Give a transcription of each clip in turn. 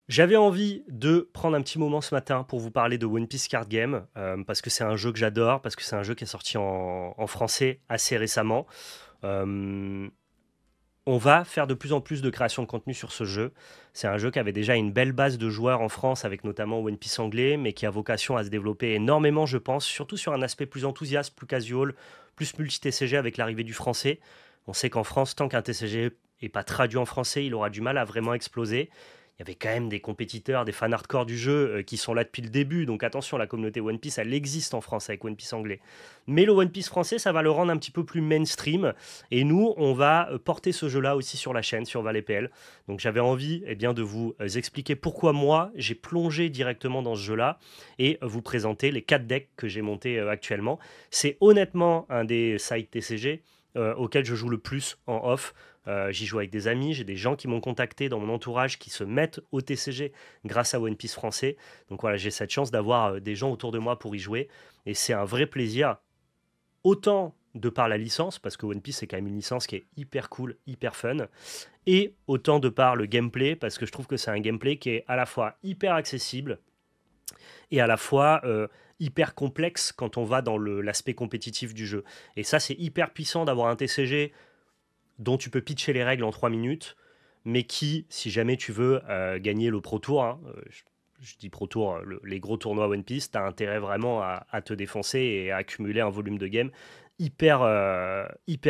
J'avais envie de prendre un petit moment ce matin pour vous parler de One Piece Card Game, parce que c'est un jeu que j'adore, parce que c'est un jeu qui est sorti en français assez récemment. Euh, on va faire de plus en plus de création de contenu sur ce jeu. C'est un jeu qui avait déjà une belle base de joueurs en France, avec notamment One Piece anglais, mais qui a vocation à se développer énormément, je pense, surtout sur un aspect plus enthousiaste, plus casual, plus multi-TCG avec l'arrivée du français. On sait qu'en France, tant qu'un TCG n'est pas traduit en français, il aura du mal à vraiment exploser. Il y avait quand même des compétiteurs, des fans hardcore du jeu qui sont là depuis le début. Donc attention, la communauté One Piece, elle existe en France avec One Piece anglais. Mais le One Piece français, ça va le rendre un petit peu plus mainstream. Et nous, on va porter ce jeu-là aussi sur la chaîne, sur ValetPL. Donc j'avais envie bien, de vous expliquer pourquoi moi, j'ai plongé directement dans ce jeu-là et vous présenter les 4 decks que j'ai montés actuellement. C'est honnêtement un des sites TCG auxquels je joue le plus en off. J'y joue avec des amis, j'ai des gens qui m'ont contacté dans mon entourage qui se mettent au TCG grâce à One Piece français. Donc voilà, j'ai cette chance d'avoir des gens autour de moi pour y jouer. Et c'est un vrai plaisir, autant de par la licence, parce que One Piece c'est quand même une licence qui est hyper cool, hyper fun, et autant de par le gameplay, parce que je trouve que c'est un gameplay qui est à la fois hyper accessible et à la fois hyper complexe quand on va dans l'aspect compétitif du jeu. Et ça, c'est hyper puissant d'avoir un TCG dont tu peux pitcher les règles en 3 minutes, mais qui, si jamais tu veux gagner le Pro Tour, hein, je dis Pro Tour, les gros tournois One Piece, tu as intérêt vraiment à te défoncer et à accumuler un volume de game hyper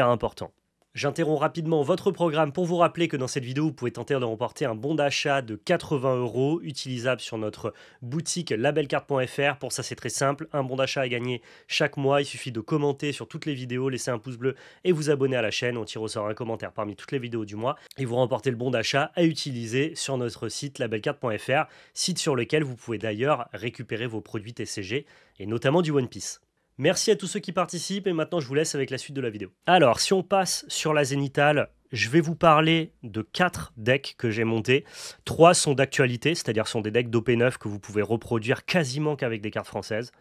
important. J'interromps rapidement votre programme pour vous rappeler que dans cette vidéo, vous pouvez tenter de remporter un bon d'achat de 80 € utilisable sur notre boutique labelcard.fr. Pour ça, c'est très simple. Un bon d'achat à gagner chaque mois. Il suffit de commenter sur toutes les vidéos, laisser un pouce bleu et vous abonner à la chaîne. On tire au sort un commentaire parmi toutes les vidéos du mois et vous remportez le bon d'achat à utiliser sur notre site labelcard.fr, site sur lequel vous pouvez d'ailleurs récupérer vos produits TCG et notamment du One Piece. Merci à tous ceux qui participent et maintenant je vous laisse avec la suite de la vidéo. Alors, si on passe sur la Zénithale, je vais vous parler de 4 decks que j'ai montés. 3 sont d'actualité, c'est-à-dire sont des decks d'OP9 que vous pouvez reproduire quasiment qu'avec des cartes françaises.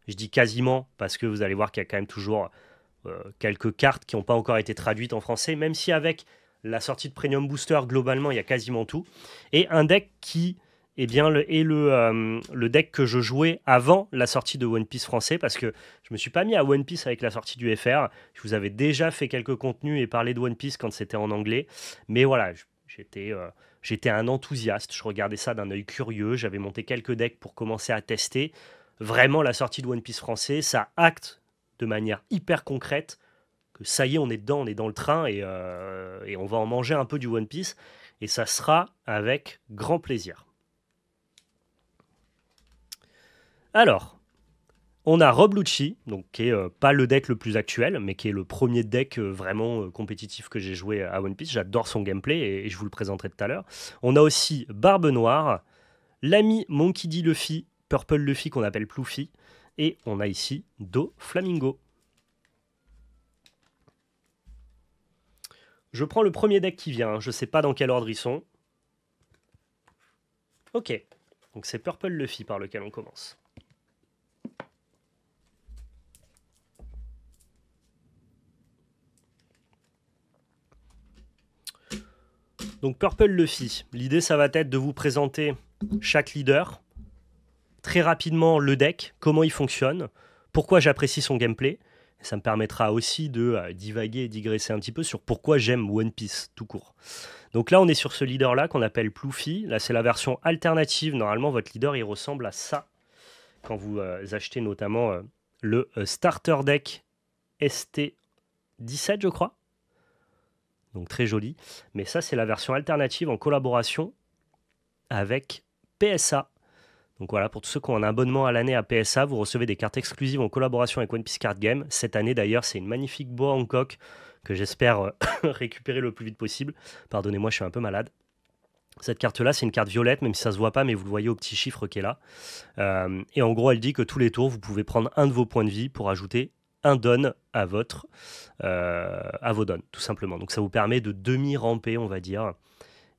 Je dis quasiment parce que vous allez voir qu'il y a quand même toujours quelques cartes qui n'ont pas encore été traduites en français, même si avec la sortie de Premium Booster, globalement, il y a quasiment tout. Et un deck qui est le deck que je jouais avant la sortie de One Piece français, parce que je me suis pas mis à One Piece avec la sortie du FR. Je vous avais déjà fait quelques contenus et parlé de One Piece quand c'était en anglais. Mais voilà, j'étais un enthousiaste. Je regardais ça d'un œil curieux. J'avais monté quelques decks pour commencer à tester. Vraiment, la sortie de One Piece français, ça acte de manière hyper concrète que ça y est, on est dedans, on est dans le train et on va en manger un peu du One Piece. Et ça sera avec grand plaisir. Alors, on a Rob Lucci, donc qui est pas le deck le plus actuel, mais qui est le premier deck vraiment compétitif que j'ai joué à One Piece. J'adore son gameplay et je vous le présenterai tout à l'heure. On a aussi Barbe Noire, l'ami Monkey D. Luffy, Purple Luffy qu'on appelle Ploufy, et on a ici Do Flamingo. Je prends le premier deck qui vient, je sais pas dans quel ordre ils sont. Ok, donc c'est Purple Luffy par lequel on commence. Donc Purple Luffy, l'idée ça va être de vous présenter chaque leader, très rapidement le deck, comment il fonctionne, pourquoi j'apprécie son gameplay. Et ça me permettra aussi de divaguer et digresser un petit peu sur pourquoi j'aime One Piece tout court. Donc là on est sur ce leader là qu'on appelle Ploufy. Là c'est la version alternative. Normalement votre leader il ressemble à ça quand vous achetez notamment le starter deck ST17 je crois. Donc très joli. Mais ça, c'est la version alternative en collaboration avec PSA. Donc voilà, pour tous ceux qui ont un abonnement à l'année à PSA, vous recevez des cartes exclusives en collaboration avec One Piece Card Game. Cette année d'ailleurs, c'est une magnifique boa Hancock que j'espère récupérer le plus vite possible. Pardonnez-moi, je suis un peu malade. Cette carte-là, c'est une carte violette, même si ça ne se voit pas, mais vous le voyez au petit chiffre qui est là. Et en gros, elle dit que tous les tours, vous pouvez prendre un de vos points de vie pour ajouter un don à vos dons, tout simplement. Donc ça vous permet de demi-ramper, on va dire.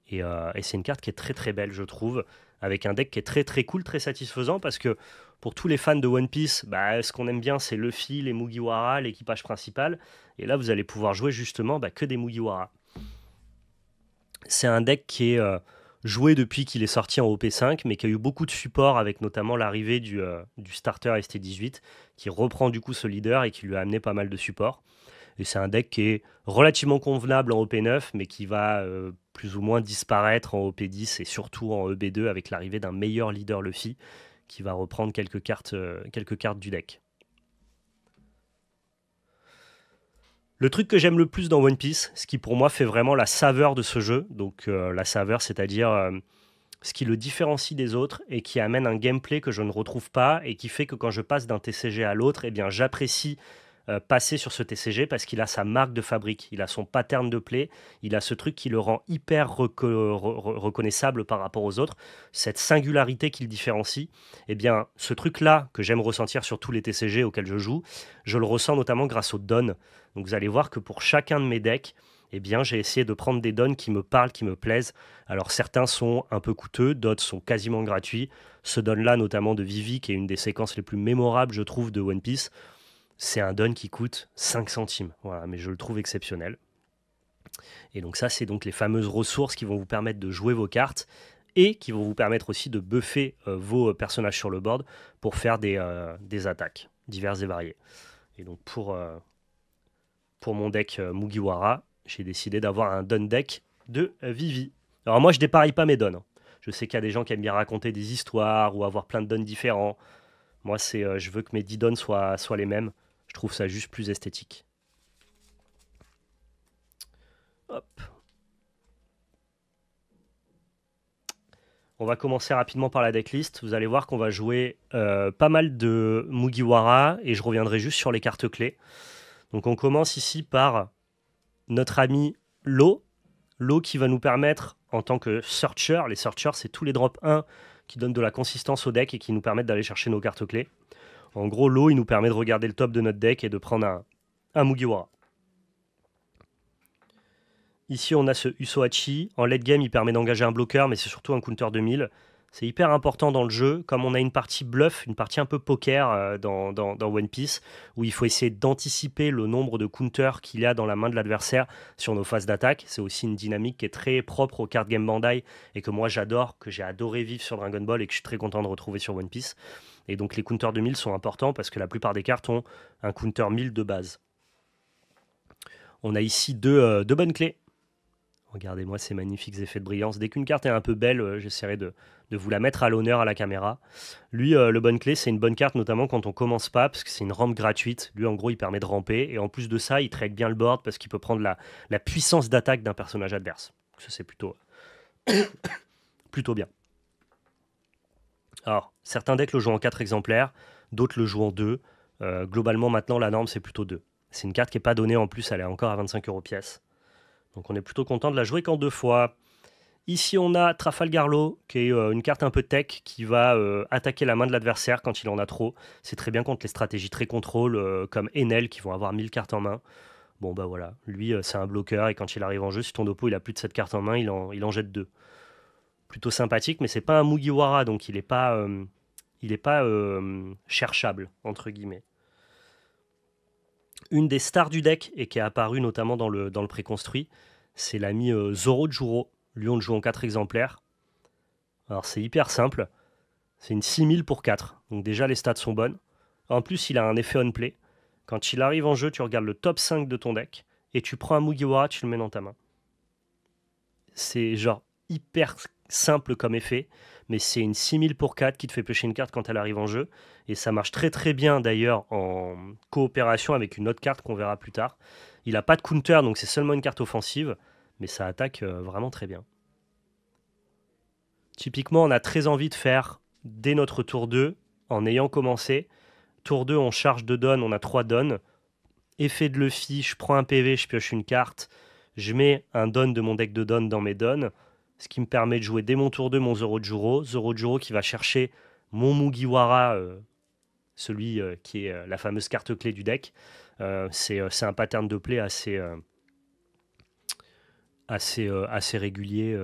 Et c'est une carte qui est très très belle, je trouve, avec un deck qui est très très cool, très satisfaisant, parce que pour tous les fans de One Piece, ce qu'on aime bien, c'est Luffy, les Mugiwara, l'équipage principal. Et là, vous allez pouvoir jouer justement que des Mugiwara. C'est un deck qui est, joué depuis qu'il est sorti en OP5, mais qui a eu beaucoup de support avec notamment l'arrivée du starter ST18, qui reprend du coup ce leader et qui lui a amené pas mal de support. Et c'est un deck qui est relativement convenable en OP9, mais qui va plus ou moins disparaître en OP10 et surtout en EB2 avec l'arrivée d'un meilleur leader Luffy qui va reprendre quelques cartes du deck. Le truc que j'aime le plus dans One Piece, ce qui pour moi fait vraiment la saveur de ce jeu, donc la saveur, c'est-à-dire ce qui le différencie des autres et qui amène un gameplay que je ne retrouve pas et qui fait que quand je passe d'un TCG à l'autre, eh bien j'apprécie passer sur ce TCG parce qu'il a sa marque de fabrique, il a son pattern de play, il a ce truc qui le rend hyper reconnaissable par rapport aux autres, cette singularité qui le différencie. Eh bien, ce truc-là que j'aime ressentir sur tous les TCG auxquels je joue, je le ressens notamment grâce aux dons. Donc vous allez voir que pour chacun de mes decks, eh bien, j'ai essayé de prendre des dons qui me parlent, qui me plaisent. Alors certains sont un peu coûteux, d'autres sont quasiment gratuits. Ce don-là, notamment de Vivi, qui est une des séquences les plus mémorables, je trouve, de One Piece, c'est un don qui coûte 5 centimes. Voilà, mais je le trouve exceptionnel. Et donc ça, c'est donc les fameuses ressources qui vont vous permettre de jouer vos cartes et qui vont vous permettre aussi de buffer vos personnages sur le board pour faire des attaques diverses et variées. Et donc pour mon deck Mugiwara, j'ai décidé d'avoir un don deck de Vivi. Alors moi, je dépareille pas mes dons. Je sais qu'il y a des gens qui aiment bien raconter des histoires ou avoir plein de dons différents. Moi, je veux que mes 10 dons soient les mêmes. Je trouve ça juste plus esthétique. Hop. On va commencer rapidement par la decklist. Vous allez voir qu'on va jouer pas mal de Mugiwara et je reviendrai juste sur les cartes clés. Donc on commence ici par notre ami Law. Law qui va nous permettre, en tant que searcher, les searchers, c'est tous les drops 1 qui donnent de la consistance au deck et qui nous permettent d'aller chercher nos cartes clés. En gros, Law, il nous permet de regarder le top de notre deck et de prendre un Mugiwara. Ici, on a ce Usohachi. En late game, il permet d'engager un bloqueur, mais c'est surtout un counter 2000. C'est hyper important dans le jeu, comme on a une partie bluff, une partie un peu poker dans One Piece, où il faut essayer d'anticiper le nombre de counters qu'il y a dans la main de l'adversaire sur nos phases d'attaque. C'est aussi une dynamique qui est très propre au card game Bandai et que moi j'adore, que j'ai adoré vivre sur Dragon Ball et que je suis très content de retrouver sur One Piece. Et donc les counters de 1000 sont importants parce que la plupart des cartes ont un counter 1000 de base. On a ici deux bonnes clés. Regardez-moi ces magnifiques effets de brillance. Dès qu'une carte est un peu belle, j'essaierai de vous la mettre à l'honneur à la caméra. Lui, le bonne clé, c'est une bonne carte, notamment quand on commence pas, parce que c'est une rampe gratuite. Lui, en gros, il permet de ramper. Et en plus de ça, il trade bien le board parce qu'il peut prendre la puissance d'attaque d'un personnage adverse. Ça, c'est plutôt bien. Alors, certains decks le jouent en 4 exemplaires, d'autres le jouent en 2. Globalement, maintenant, la norme, c'est plutôt 2. C'est une carte qui n'est pas donnée en plus, elle est encore à 25 € pièce. Donc on est plutôt content de la jouer qu'en 2 fois. Ici on a Trafalgar Law, qui est une carte un peu tech qui va attaquer la main de l'adversaire quand il en a trop. C'est très bien contre les stratégies très contrôle comme Enel qui vont avoir 1000 cartes en main. Bon bah voilà, lui c'est un bloqueur et quand il arrive en jeu, si ton oppo il a plus de 7 cartes en main, il en jette 2. Plutôt sympathique, mais c'est pas un Mugiwara, donc il est pas cherchable, entre guillemets. Une des stars du deck, et qui est apparue notamment dans le préconstruit, c'est l'ami Zoro. Lui, on le joue en 4 exemplaires. Alors, c'est hyper simple. C'est une 6000 pour 4. Donc déjà, les stats sont bonnes. En plus, il a un effet on-play. Quand il arrive en jeu, tu regardes le top 5 de ton deck, et tu prends un Mugiwara, tu le mets dans ta main. C'est genre hyper simple comme effet, mais c'est une 6000 pour 4 qui te fait piocher une carte quand elle arrive en jeu. Et ça marche très très bien d'ailleurs en coopération avec une autre carte qu'on verra plus tard. Il n'a pas de counter, donc c'est seulement une carte offensive, mais ça attaque vraiment très bien. Typiquement, on a très envie de faire dès notre tour 2, en ayant commencé. Tour 2, on charge de don, on a 3 dons. Effet de Luffy, je prends un PV, je pioche une carte. Je mets un don de mon deck de don dans mes dons, ce qui me permet de jouer dès mon tour 2 mon Zoro qui va chercher mon Mugiwara, celui qui est la fameuse carte clé du deck. C'est un pattern de play assez régulier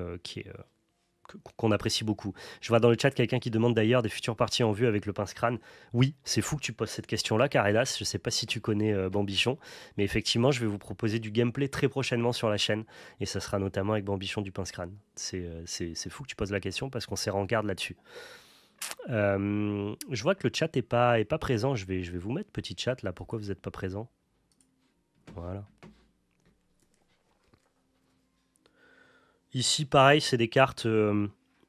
qu'on apprécie beaucoup. Je vois dans le chat quelqu'un qui demande d'ailleurs des futures parties en vue avec le pince-crâne. Oui, c'est fou que tu poses cette question-là, Caredas. Je ne sais pas si tu connais Bambichon, mais effectivement, je vais vous proposer du gameplay très prochainement sur la chaîne, et ça sera notamment avec Bambichon du pince-crâne. C'est fou que tu poses la question parce qu'on s'est rengarde là-dessus. Je vois que le chat est pas présent. Je vais vous mettre petit chat là. Pourquoi vous n'êtes pas présent? Voilà. Ici, pareil, c'est des cartes.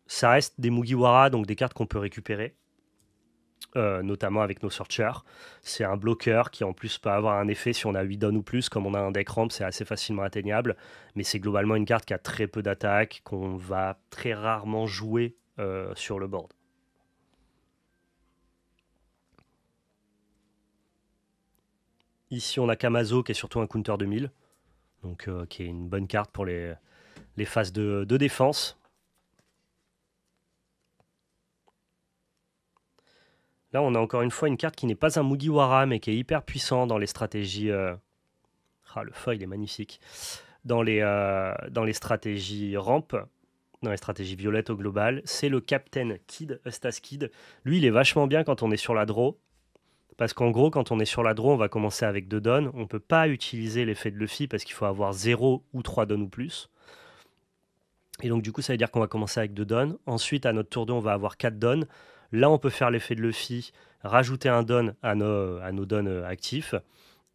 Ça reste des Mugiwara, donc des cartes qu'on peut récupérer, notamment avec nos searchers. C'est un bloqueur qui en plus peut avoir un effet si on a 8 down ou plus. Comme on a un deck ramp, c'est assez facilement atteignable. Mais c'est globalement une carte qui a très peu d'attaque, qu'on va très rarement jouer sur le board. Ici, on a Kamazo qui est surtout un counter 2000, donc qui est une bonne carte pour les phases de défense. Là, on a encore une fois une carte qui n'est pas un Mugiwara, mais qui est hyper puissant dans les stratégies. Ah, le foil est magnifique. Dans les stratégies ramp, dans les stratégies violettes au global, c'est le Captain Kid, Eustace Kid. Lui, il est vachement bien quand on est sur la draw. Parce qu'en gros, quand on est sur la draw, on va commencer avec 2 dons. On ne peut pas utiliser l'effet de Luffy parce qu'il faut avoir 0 ou 3 dons ou plus. Et donc, du coup, ça veut dire qu'on va commencer avec 2 dons. Ensuite, à notre tour 2, on va avoir 4 dons. Là, on peut faire l'effet de Luffy, rajouter un don à nos dons actifs.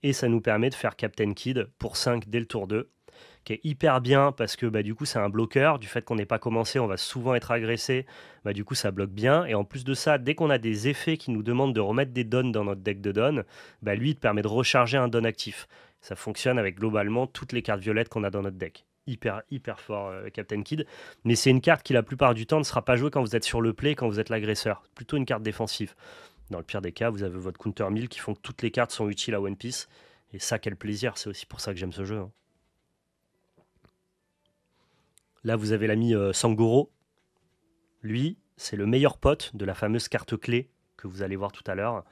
Et ça nous permet de faire Captain Kid pour 5 dès le tour 2, qui est hyper bien parce que du coup, c'est un bloqueur. Du fait qu'on n'ait pas commencé, on va souvent être agressé. Du coup, ça bloque bien. Et en plus de ça, dès qu'on a des effets qui nous demandent de remettre des dons dans notre deck de dons, lui, il te permet de recharger un don actif. Ça fonctionne avec globalement toutes les cartes violettes qu'on a dans notre deck. Hyper, hyper fort, Captain Kid. Mais c'est une carte qui, la plupart du temps, ne sera pas jouée quand vous êtes sur le play, quand vous êtes l'agresseur. Plutôt une carte défensive. Dans le pire des cas, vous avez votre counter 1000 qui font que toutes les cartes sont utiles à One Piece. Et ça, quel plaisir. C'est aussi pour ça que j'aime ce jeu. Hein. Là, vous avez l'ami Sangoro. Lui, c'est le meilleur pote de la fameuse carte clé que vous allez voir tout à l'heure.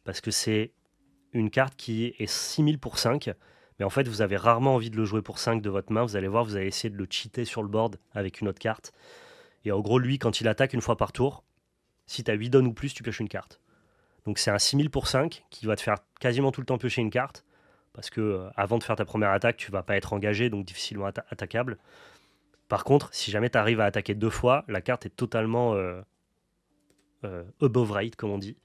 Parce que c'est une carte qui est 6000 pour 5. Mais en fait, vous avez rarement envie de le jouer pour 5 de votre main. Vous allez voir, vous allez essayer de le cheater sur le board avec une autre carte. Et en gros, lui, quand il attaque une fois par tour, si tu as 8 dons ou plus, tu pioches une carte. Donc c'est un 6000 pour 5 qui va te faire quasiment tout le temps piocher une carte. Parce que avant de faire ta première attaque, tu vas pas être engagé, donc difficilement attaquable. Par contre, si jamais tu arrives à attaquer 2 fois, la carte est totalement above rate, comme on dit.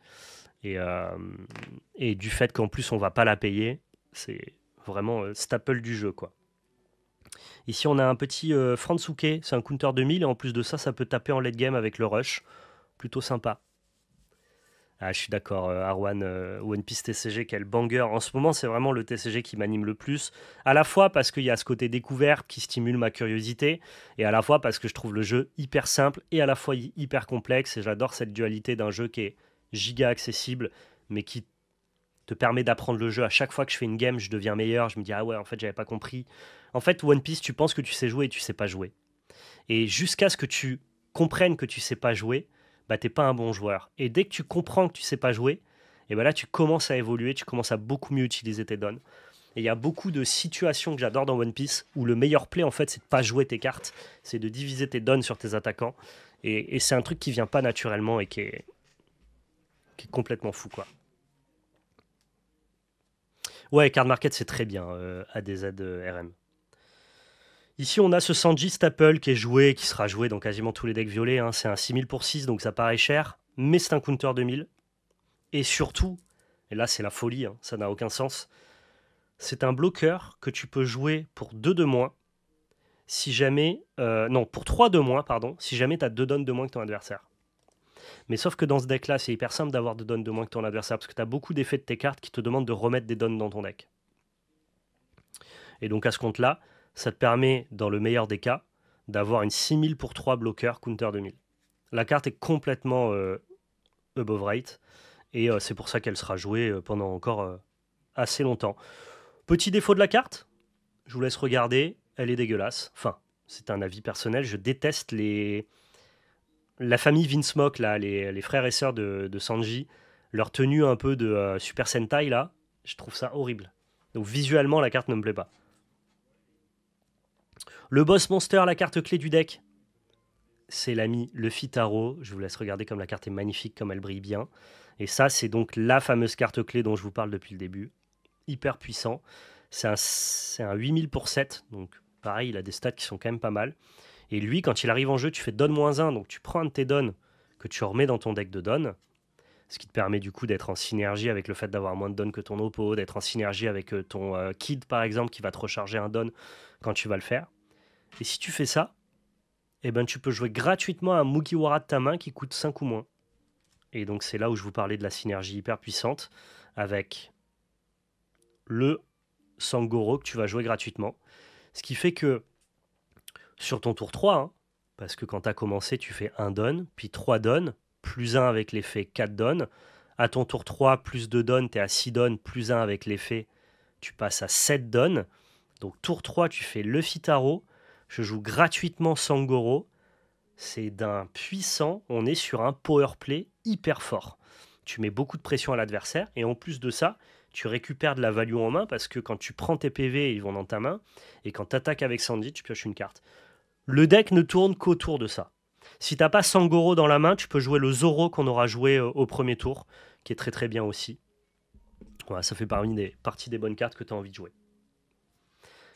Et du fait qu'en plus on va pas la payer, c'est vraiment staple du jeu, quoi. Ici, on a un petit Fransuke, c'est un counter 2000, et en plus de ça, ça peut taper en late game avec le rush. Plutôt sympa. Ah, je suis d'accord, Arwan, One Piece TCG, quel banger. En ce moment, c'est vraiment le TCG qui m'anime le plus. À la fois parce qu'il y a ce côté découvert qui stimule ma curiosité, et à la fois parce que je trouve le jeu hyper simple et à la fois hyper complexe. Et j'adore cette dualité d'un jeu qui est giga accessible, mais qui te permet d'apprendre le jeu. À chaque fois que je fais une game, je deviens meilleur. Je me dis, ah ouais, en fait, j'avais pas compris. En fait, One Piece, tu penses que tu sais jouer et tu sais pas jouer. Et jusqu'à ce que tu comprennes que tu sais pas jouer, t'es pas un bon joueur. Et dès que tu comprends que tu sais pas jouer, et là tu commences à évoluer, tu commences à beaucoup mieux utiliser tes dons. Et il y a beaucoup de situations que j'adore dans One Piece où le meilleur play en fait c'est de pas jouer tes cartes, c'est de diviser tes dons sur tes attaquants. Et c'est un truc qui vient pas naturellement et qui est complètement fou, quoi. Ouais, Card Market c'est très bien, ADZ RM. Ici, on a ce Sanji Staple qui est joué, qui sera joué dans quasiment tous les decks violets. Hein. C'est un 6000 pour 6, donc ça paraît cher, mais c'est un counter 2000. Et surtout, et là c'est la folie, hein, ça n'a aucun sens, c'est un bloqueur que tu peux jouer pour 2 de moins, si jamais... non, pour 3 de moins, pardon, si jamais tu as 2 dons de moins que ton adversaire. Mais sauf que dans ce deck-là, c'est hyper simple d'avoir 2 dons de moins que ton adversaire, parce que tu as beaucoup d'effets de tes cartes qui te demandent de remettre des dons dans ton deck. Et donc à ce compte-là, ça te permet, dans le meilleur des cas, d'avoir une 6000 pour 3 bloqueurs counter 2000. La carte est complètement above rate, et c'est pour ça qu'elle sera jouée pendant encore assez longtemps. Petit défaut de la carte, je vous laisse regarder, elle est dégueulasse. Enfin, c'est un avis personnel, je déteste la famille Vinsmoke, là, les frères et sœurs de Sanji, leur tenue un peu de Super Sentai, là, je trouve ça horrible. Donc visuellement, la carte ne me plaît pas. Le boss monster, la carte clé du deck, c'est l'ami Luffy Taro. Je vous laisse regarder comme la carte est magnifique, comme elle brille bien. Et ça, c'est donc la fameuse carte clé dont je vous parle depuis le début. Hyper puissant. C'est un 8000 pour 7, donc pareil, il a des stats qui sont quand même pas mal. Et lui, quand il arrive en jeu, tu fais Donne-1, donc tu prends un de tes Donnes que tu remets dans ton deck de Donne, ce qui te permet du coup d'être en synergie avec le fait d'avoir moins de Donnes que ton oppo, d'être en synergie avec ton Kid par exemple, qui va te recharger un Donne quand tu vas le faire. Et si tu fais ça, eh ben, tu peux jouer gratuitement un Mugiwara de ta main qui coûte 5 ou moins. Et donc c'est là où je vous parlais de la synergie hyper puissante avec le Sangoro que tu vas jouer gratuitement. Ce qui fait que sur ton tour 3, hein, parce que quand tu as commencé, tu fais 1 don, puis 3 don, plus 1 avec l'effet 4 don. À ton tour 3, plus 2 don, tu es à 6 don, plus 1 avec l'effet, tu passes à 7 don. Donc tour 3, tu fais Luffy Taro. Je joue gratuitement Sangoro. C'est d'un puissant, on est sur un power play hyper fort. Tu mets beaucoup de pression à l'adversaire, et en plus de ça, tu récupères de la value en main, parce que quand tu prends tes PV, ils vont dans ta main, et quand tu attaques avec Sandy, tu pioches une carte. Le deck ne tourne qu'autour de ça. Si t'as pas Sangoro dans la main, tu peux jouer le Zoro qu'on aura joué au premier tour, qui est très très bien aussi. Voilà, ça fait partie des bonnes cartes que tu as envie de jouer.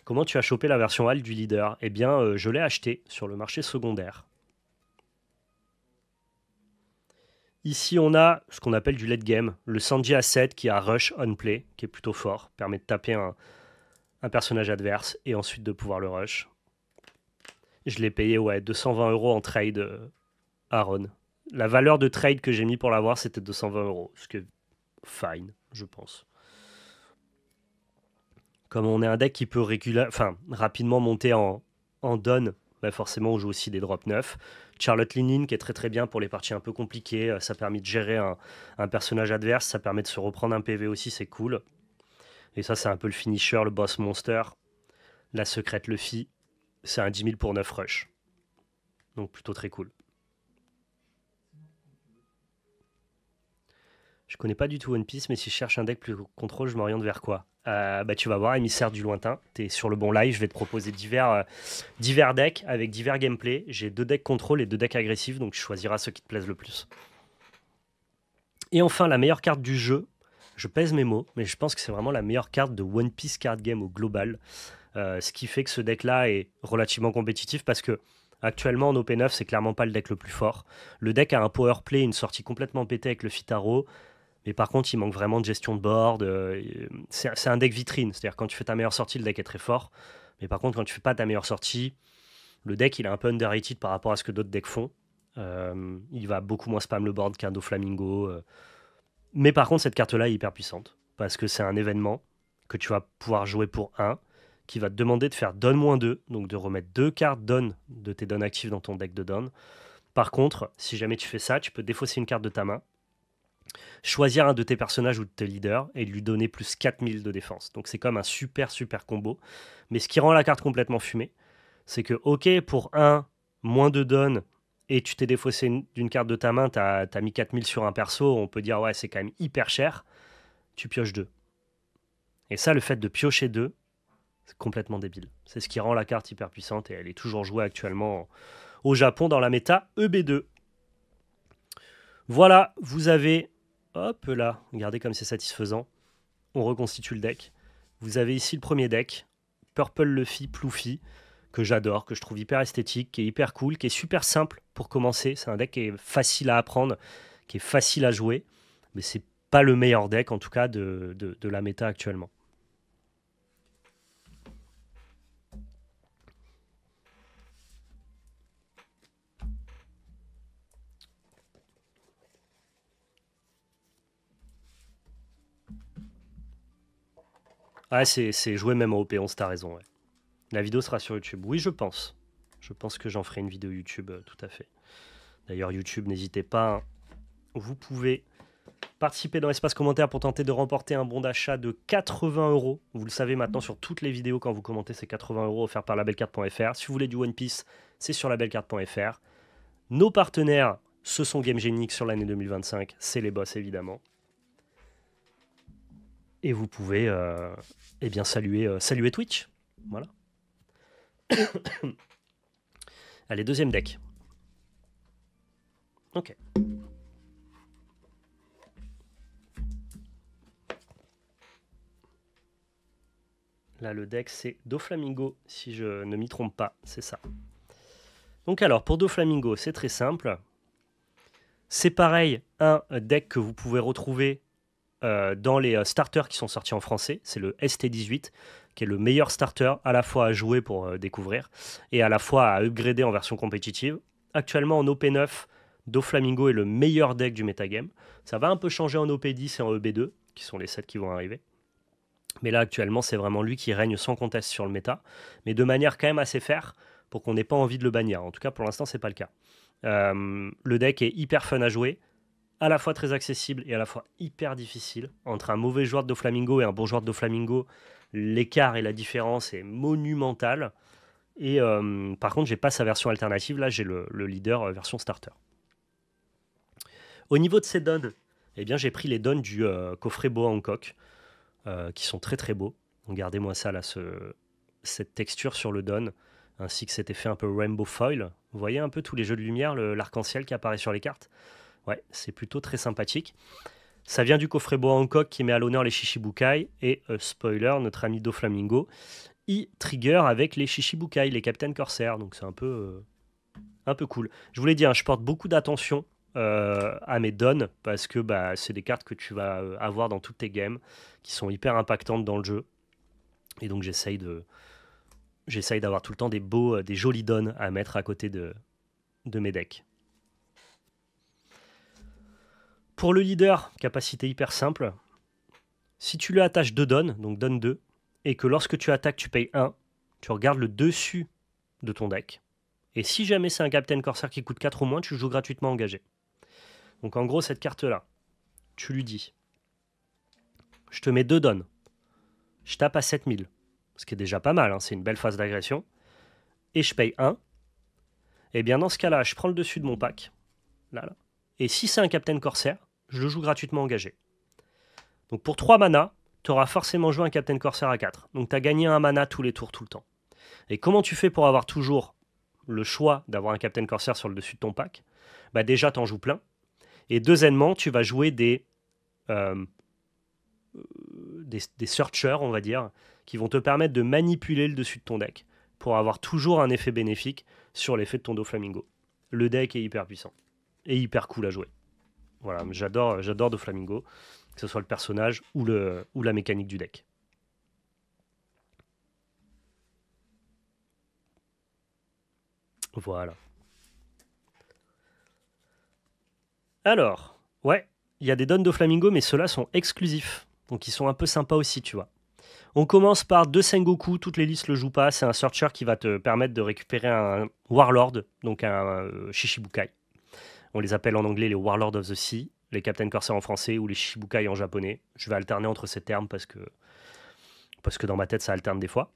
Comment tu as chopé la version AL du leader? Eh bien, je l'ai acheté sur le marché secondaire. Ici, on a ce qu'on appelle du late game, le Sanji Asset qui a Rush on play, qui est plutôt fort, permet de taper un personnage adverse et ensuite de pouvoir le rush. Je l'ai payé 220 € en trade Aaron. La valeur de trade que j'ai mis pour l'avoir, c'était 220 €, ce qui est fine, je pense. Comme on est un deck qui peut rapidement monter en don, bah forcément on joue aussi des drops neufs. Charlotte Linin qui est très très bien pour les parties un peu compliquées, ça permet de gérer un personnage adverse, ça permet de se reprendre un PV aussi, c'est cool. Et ça c'est un peu le finisher, le boss monster. La secrète Luffy, c'est un 10 000 pour 9 rush. Donc plutôt très cool. Je connais pas du tout One Piece, mais si je cherche un deck plus contrôle, je m'oriente vers quoi? Tu vas voir, émissaire du lointain, tu es sur le bon live, je vais te proposer divers decks avec divers gameplays. J'ai 2 decks contrôle et 2 decks agressifs, donc tu choisiras ceux qui te plaisent le plus. Et enfin, la meilleure carte du jeu, je pèse mes mots, mais je pense que c'est vraiment la meilleure carte de One Piece Card Game au global. Ce qui fait que ce deck-là est relativement compétitif parce que actuellement en OP9, c'est clairement pas le deck le plus fort. Le deck a un power play, une sortie complètement pétée avec le Fitaro. Mais par contre, il manque vraiment de gestion de board. C'est un deck vitrine. C'est-à-dire quand tu fais ta meilleure sortie, le deck est très fort. Mais par contre, quand tu fais pas ta meilleure sortie, le deck il est un peu underrated par rapport à ce que d'autres decks font. Il va beaucoup moins spam le board qu'un Doflamingo. Mais par contre, cette carte-là est hyper puissante. Parce que c'est un événement que tu vas pouvoir jouer pour 1, qui va te demander de faire Don-2, donc de remettre 2 cartes Don de tes Don actifs dans ton deck de Don. Par contre, si jamais tu fais ça, tu peux défausser une carte de ta main, choisir un de tes personnages ou de tes leaders et lui donner plus 4000 de défense. Donc c'est comme un super super combo. Mais ce qui rend la carte complètement fumée, c'est que ok, pour 1, moins de don, et tu t'es défaussé d'une carte de ta main, t'as mis 4000 sur un perso, on peut dire ouais c'est quand même hyper cher, tu pioches 2. Et ça, le fait de piocher 2, c'est complètement débile. C'est ce qui rend la carte hyper puissante et elle est toujours jouée actuellement au Japon dans la méta EB2. Voilà, vous avez... Hop là, regardez comme c'est satisfaisant. On reconstitue le deck. Vous avez ici le premier deck, Purple Luffy Ploufy, que j'adore, que je trouve hyper esthétique, qui est hyper cool, qui est super simple pour commencer. C'est un deck qui est facile à apprendre, qui est facile à jouer, mais c'est pas le meilleur deck en tout cas de la méta actuellement. Ah, c'est joué même en OP11, t'as raison. Ouais. La vidéo sera sur YouTube. Oui, je pense. Je pense que j'en ferai une vidéo YouTube, tout à fait. D'ailleurs, YouTube, n'hésitez pas. Hein. Vous pouvez participer dans l'espace commentaire pour tenter de remporter un bon d'achat de 80 €. Vous le savez maintenant sur toutes les vidéos, quand vous commentez, c'est 80 € offerts par labelcard.fr. Si vous voulez du One Piece, c'est sur labelcard.fr. Nos partenaires, ce sont GameGenic sur l'année 2025. C'est les boss, évidemment. Et vous pouvez saluer Twitch. Voilà. Allez, deuxième deck. Ok. Là, le deck, c'est Doflamingo, si je ne m'y trompe pas, c'est ça. Donc alors, pour Doflamingo, c'est très simple. C'est pareil, un deck que vous pouvez retrouver dans les starters qui sont sortis en français. C'est le ST18, qui est le meilleur starter à la fois à jouer pour découvrir et à la fois à upgrader en version compétitive. Actuellement, en OP9, Doflamingo est le meilleur deck du metagame. Ça va un peu changer en OP10 et en EB2, qui sont les sets qui vont arriver. Mais là, actuellement, c'est vraiment lui qui règne sans conteste sur le méta, mais de manière quand même assez fair pour qu'on n'ait pas envie de le bannir. En tout cas, pour l'instant, c'est pas le cas. Le deck est hyper fun à jouer, à la fois très accessible et à la fois hyper difficile. Entre un mauvais joueur de Doflamingo et un bon joueur de Doflamingo, l'écart et la différence est monumental. Et par contre, j'ai pas sa version alternative. Là, j'ai le leader version starter. Au niveau de ces dons, eh bien, j'ai pris les dons du coffret Boa Hancock, qui sont très très beaux. Regardez-moi ça là, cette texture sur le don, ainsi que cet effet un peu rainbow foil. Vous voyez un peu tous les jeux de lumière, l'arc-en-ciel qui apparaît sur les cartes. Ouais, c'est plutôt très sympathique. Ça vient du coffret Boa Hancock qui met à l'honneur les Shichibukai. Et spoiler, notre ami Doflamingo y trigger avec les Shichibukai, les Captain Corsair. Donc c'est un peu cool. Je vous l'ai dit, hein, je porte beaucoup d'attention à mes dons parce que c'est des cartes que tu vas avoir dans toutes tes games qui sont hyper impactantes dans le jeu. Et donc j'essaye d'avoir tout le temps des jolis dons à mettre à côté de mes decks. Pour le leader, capacité hyper simple. Si tu lui attaches 2 dons, donc donne 2, et que lorsque tu attaques, tu payes 1, tu regardes le dessus de ton deck. Et si jamais c'est un Captain Corsair qui coûte 4 ou moins, tu joues gratuitement engagé. Donc en gros, cette carte-là, tu lui dis, je te mets 2 dons, je tape à 7000, ce qui est déjà pas mal, hein, c'est une belle phase d'agression, et je paye 1, et bien dans ce cas-là, je prends le dessus de mon pack, là, et si c'est un Captain Corsair, je le joue gratuitement engagé. Donc pour 3 mana, tu auras forcément joué un Captain Corsair à 4. Donc tu as gagné un mana tous les tours, tout le temps. Et comment tu fais pour avoir toujours le choix d'avoir un Captain Corsair sur le dessus de ton pack? Déjà, tu en joues plein. Et deuxièmement, tu vas jouer des searchers, on va dire, qui vont te permettre de manipuler le dessus de ton deck pour avoir toujours un effet bénéfique sur l'effet de ton Doflamingo. Le deck est hyper puissant et hyper cool à jouer. Voilà, j'adore Doflamingo, que ce soit le personnage ou la mécanique du deck. Voilà. Alors, ouais, il y a des dons Doflamingo, mais ceux-là sont exclusifs. Donc ils sont un peu sympas aussi, tu vois. On commence par 2 Sengoku, toutes les listes le jouent pas. C'est un searcher qui va te permettre de récupérer un Warlord, donc un Shichibukai. On les appelle en anglais les Warlord of the Sea, les Captain Corsair en français ou les Shichibukai en japonais. Je vais alterner entre ces termes parce que dans ma tête ça alterne des fois.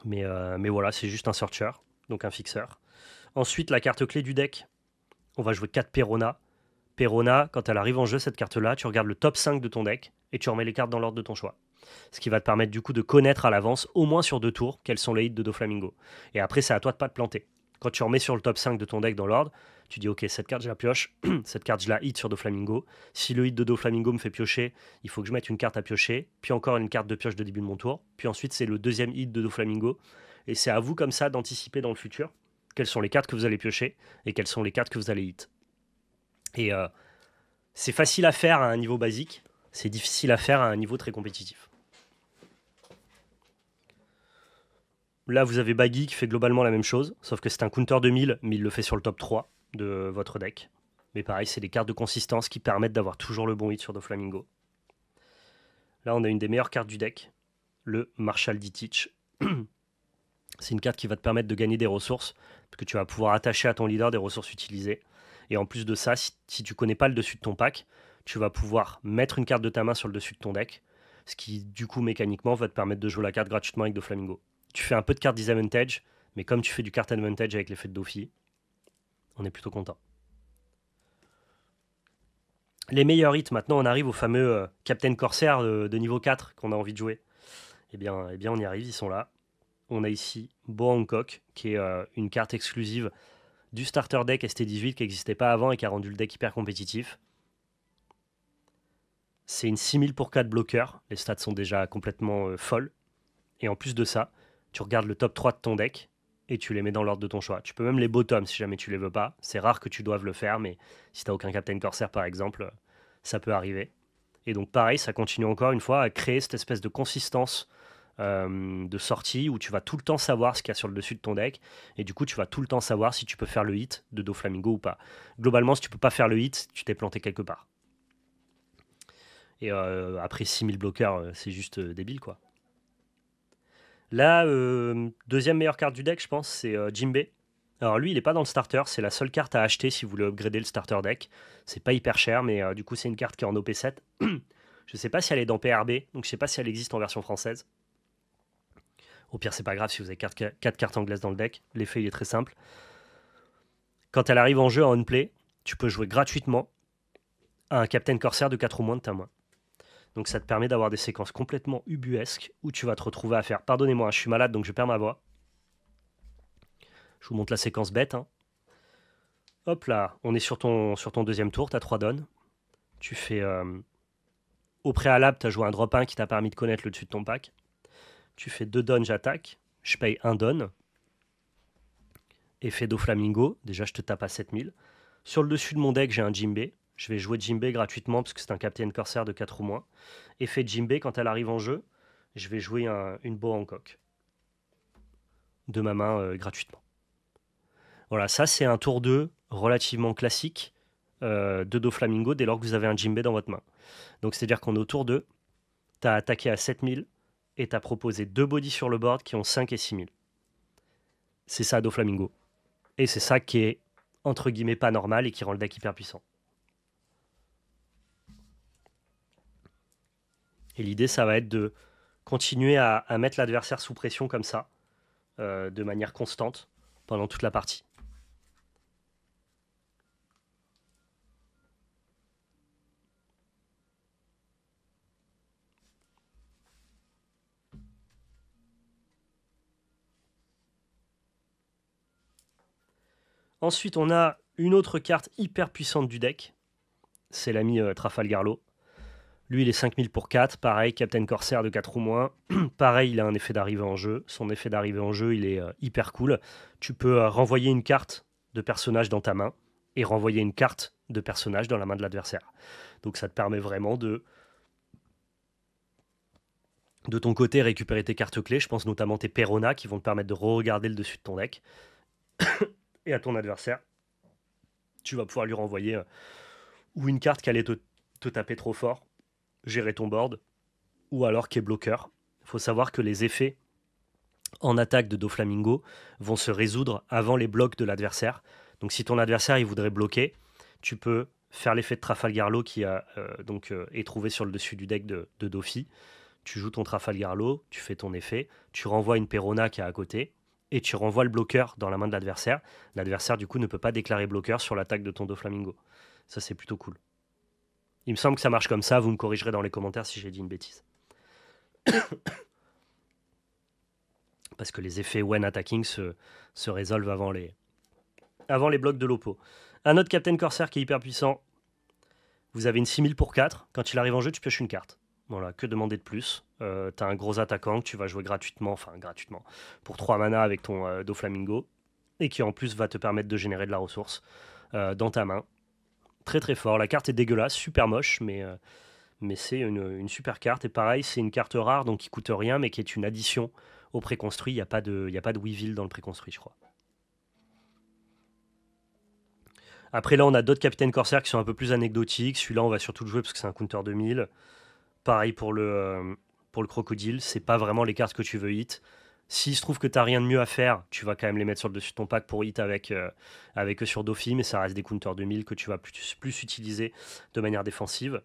Mais voilà, c'est juste un searcher, donc un fixeur. Ensuite, la carte clé du deck, on va jouer 4 Perona. Perona, quand elle arrive en jeu, cette carte-là, tu regardes le top 5 de ton deck et tu remets les cartes dans l'ordre de ton choix. Ce qui va te permettre du coup de connaître à l'avance, au moins sur 2 tours, quels sont les hits de Doflamingo. Et après, c'est à toi de pas te planter. Quand tu remets sur le top 5 de ton deck dans l'ordre, tu dis ok, cette carte je la pioche, cette carte je la hit sur Doflamingo. Si le hit de Doflamingo me fait piocher, il faut que je mette une carte à piocher, puis encore une carte de pioche de début de mon tour, puis ensuite c'est le deuxième hit de Doflamingo. Et c'est à vous comme ça d'anticiper dans le futur quelles sont les cartes que vous allez piocher et quelles sont les cartes que vous allez hit. Et c'est facile à faire à un niveau basique, c'est difficile à faire à un niveau très compétitif. Là, vous avez Baggy qui fait globalement la même chose, sauf que c'est un counter de 1000, mais il le fait sur le top 3 de votre deck. Mais pareil, c'est des cartes de consistance qui permettent d'avoir toujours le bon hit sur Doflamingo. Là, on a une des meilleures cartes du deck, le Marshal Ditich. C'est une carte qui va te permettre de gagner des ressources, parce que tu vas pouvoir attacher à ton leader des ressources utilisées. Et en plus de ça, si tu connais pas le dessus de ton pack, tu vas pouvoir mettre une carte de ta main sur le dessus de ton deck, ce qui, du coup, mécaniquement, va te permettre de jouer la carte gratuitement avec Doflamingo. Tu fais un peu de carte disadvantage, mais comme tu fais du card advantage avec l'effet de Dofi, on est plutôt content. Les meilleurs hits, maintenant on arrive au fameux Captain Corsair de niveau 4 qu'on a envie de jouer. Eh bien on y arrive, ils sont là. On a ici Boa Hancock, qui est une carte exclusive du starter deck ST18 qui n'existait pas avant et qui a rendu le deck hyper compétitif. C'est une 6000 pour 4 bloqueurs. Les stats sont déjà complètement folles. Et en plus de ça, tu regardes le top 3 de ton deck et tu les mets dans l'ordre de ton choix. Tu peux même les bottom si jamais tu les veux pas. C'est rare que tu doives le faire, mais si tu n'as aucun Captain Corsair par exemple, ça peut arriver. Et donc pareil, ça continue encore une fois à créer cette espèce de consistance de sortie où tu vas tout le temps savoir ce qu'il y a sur le dessus de ton deck. Et du coup, tu vas tout le temps savoir si tu peux faire le hit de Doflamingo ou pas. Globalement, si tu peux pas faire le hit, tu t'es planté quelque part. Et après 6000 bloqueurs, c'est juste débile quoi. La deuxième meilleure carte du deck, je pense, c'est Jinbei. Alors lui, il n'est pas dans le starter, c'est la seule carte à acheter si vous voulez upgrader le starter deck. C'est pas hyper cher, mais du coup, c'est une carte qui est en OP7. Je sais pas si elle est dans PRB, donc je sais pas si elle existe en version française. Au pire, c'est pas grave si vous avez 4 cartes anglaises dans le deck. L'effet, il est très simple. Quand elle arrive en jeu en on-play, tu peux jouer gratuitement à un Captain Corsair de 4 ou moins de ta main. Donc ça te permet d'avoir des séquences complètement ubuesques où tu vas te retrouver à faire... Pardonnez-moi, je suis malade donc je perds ma voix. Je vous montre la séquence bête. Hein. Hop là, on est sur ton deuxième tour, tu as 3 dons. Tu fais... au préalable, tu as joué un drop 1 qui t'a permis de connaître le dessus de ton pack. Tu fais 2 dons, j'attaque. Je paye 1 don. Effet Doflamingo, déjà je te tape à 7000. Sur le dessus de mon deck, j'ai un Jinbei. Je vais jouer Jinbei gratuitement parce que c'est un Captain Corsair de 4 ou moins. Effet Jinbei, quand elle arrive en jeu, je vais jouer une Boa Hancock de ma main gratuitement. Voilà, ça c'est un tour 2 relativement classique de Doflamingo dès lors que vous avez un Jinbei dans votre main. Donc c'est-à-dire qu'on est au tour 2, tu as attaqué à 7000 et tu as proposé 2 bodies sur le board qui ont 5 et 6000. C'est ça Doflamingo. Et c'est ça qui est entre guillemets pas normal et qui rend le deck hyper puissant. Et l'idée, ça va être de continuer à mettre l'adversaire sous pression comme ça, de manière constante, pendant toute la partie. Ensuite, on a une autre carte hyper puissante du deck. C'est l'ami Trafalgarlo. Lui, il est 5000 pour 4. Pareil, Captain Corsair de 4 ou moins. Pareil, il a un effet d'arrivée en jeu. Son effet d'arrivée en jeu, il est hyper cool. Tu peux renvoyer une carte de personnage dans ta main et renvoyer une carte de personnage dans la main de l'adversaire. Donc ça te permet vraiment de ton côté récupérer tes cartes clés. Je pense notamment tes Perona qui vont te permettre de re-regarder le dessus de ton deck. Et à ton adversaire, tu vas pouvoir lui renvoyer ou une carte qui allait te taper trop fort, gérer ton board, ou alors qui est bloqueur. Il faut savoir que les effets en attaque de Doflamingo vont se résoudre avant les blocs de l'adversaire. Donc si ton adversaire il voudrait bloquer, tu peux faire l'effet de Trafalgarlo qui est trouvé sur le dessus du deck de Dofi. Tu joues ton Trafalgarlo, tu fais ton effet, tu renvoies une Perona qui est à côté, et tu renvoies le bloqueur dans la main de l'adversaire. L'adversaire, du coup, ne peut pas déclarer bloqueur sur l'attaque de ton Doflamingo. Ça, c'est plutôt cool. Il me semble que ça marche comme ça. Vous me corrigerez dans les commentaires si j'ai dit une bêtise. Parce que les effets when attacking se résolvent avant les blocs de l'oppo. Un autre Captain Corsair qui est hyper puissant. Vous avez une 6000 pour 4. Quand il arrive en jeu, tu pioches une carte. Voilà, que demander de plus. T'as un gros attaquant que tu vas jouer gratuitement, pour 3 mana avec ton Doflamingo, et qui en plus va te permettre de générer de la ressource dans ta main. Très très fort, la carte est dégueulasse, super moche, mais c'est une super carte, et pareil, c'est une carte rare, donc qui coûte rien, mais qui est une addition au préconstruit. Il n'y a pas de Weevil dans le préconstruit, je crois. Après là, on a d'autres Captain Corsair qui sont un peu plus anecdotiques. Celui-là, on va surtout le jouer parce que c'est un counter 2000. Pareil pour le crocodile, c'est pas vraiment les cartes que tu veux hit. S'il se trouve que t'as rien de mieux à faire, tu vas quand même les mettre sur le dessus de ton pack pour hit avec eux sur Dofi, mais ça reste des counters 2000 que tu vas plus utiliser de manière défensive.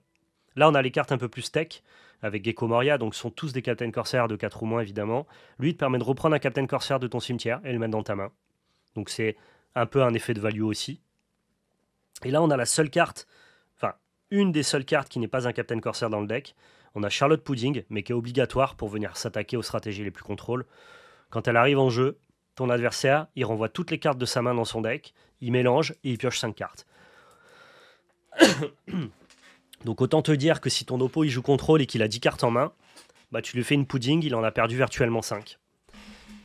Là, on a les cartes un peu plus tech, avec Gecko Moria, donc sont tous des Captain Corsair de 4 ou moins, évidemment. Lui, il te permet de reprendre un Captain Corsair de ton cimetière et le mettre dans ta main. Donc c'est un peu un effet de value aussi. Et là, on a la seule carte, une des seules cartes qui n'est pas un Captain Corsair dans le deck. On a Charlotte Pudding, mais qui est obligatoire pour venir s'attaquer aux stratégies les plus contrôles. Quand elle arrive en jeu, ton adversaire, il renvoie toutes les cartes de sa main dans son deck, il mélange et il pioche 5 cartes. Donc autant te dire que si ton oppo il joue contrôle et qu'il a 10 cartes en main, bah tu lui fais une pudding, il en a perdu virtuellement 5.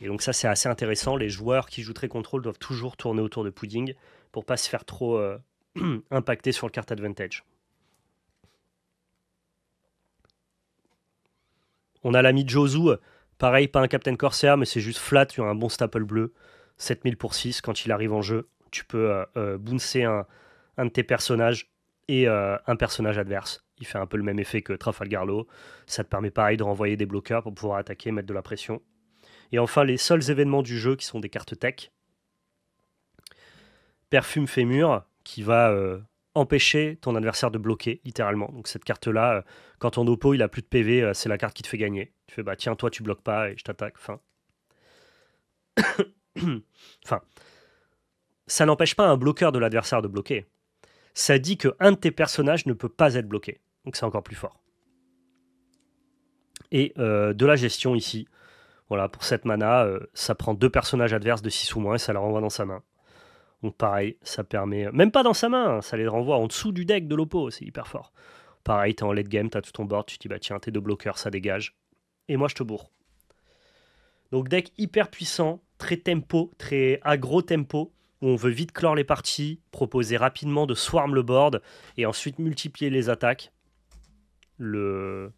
Et donc ça c'est assez intéressant, les joueurs qui jouent très contrôle doivent toujours tourner autour de pudding pour pas se faire trop impacter sur le card advantage. On a l'ami Jozu, pareil, pas un Captain Corsair, mais c'est juste flat, tu as un bon staple bleu, 7000 pour 6, quand il arrive en jeu, tu peux bouncer un de tes personnages et un personnage adverse. Il fait un peu le même effet que Trafalgar Law, ça te permet pareil de renvoyer des bloqueurs pour pouvoir attaquer, mettre de la pression. Et enfin, les seuls événements du jeu qui sont des cartes tech. Perfume Fémur, qui va empêcher ton adversaire de bloquer, littéralement. Donc cette carte-là, quand ton oppo il a plus de PV, c'est la carte qui te fait gagner. Tu fais, bah tiens, toi tu bloques pas et je t'attaque. Fin. Enfin, ça n'empêche pas un bloqueur de l'adversaire de bloquer. Ça dit qu'un de tes personnages ne peut pas être bloqué. Donc c'est encore plus fort. Et de la gestion ici. Voilà, pour cette mana, ça prend 2 personnages adverses de 6 ou moins et ça la renvoie dans sa main. Donc pareil, ça permet... Même pas dans sa main, hein, ça les renvoie en dessous du deck de l'oppo, c'est hyper fort. Pareil, t'es en late game, t'as tout ton board, tu te dis bah tiens, tes 2 bloqueurs, ça dégage. Et moi je te bourre. Donc deck hyper puissant, très tempo, très aggro tempo, où on veut vite clore les parties, proposer rapidement de swarm le board, et ensuite multiplier les attaques. Le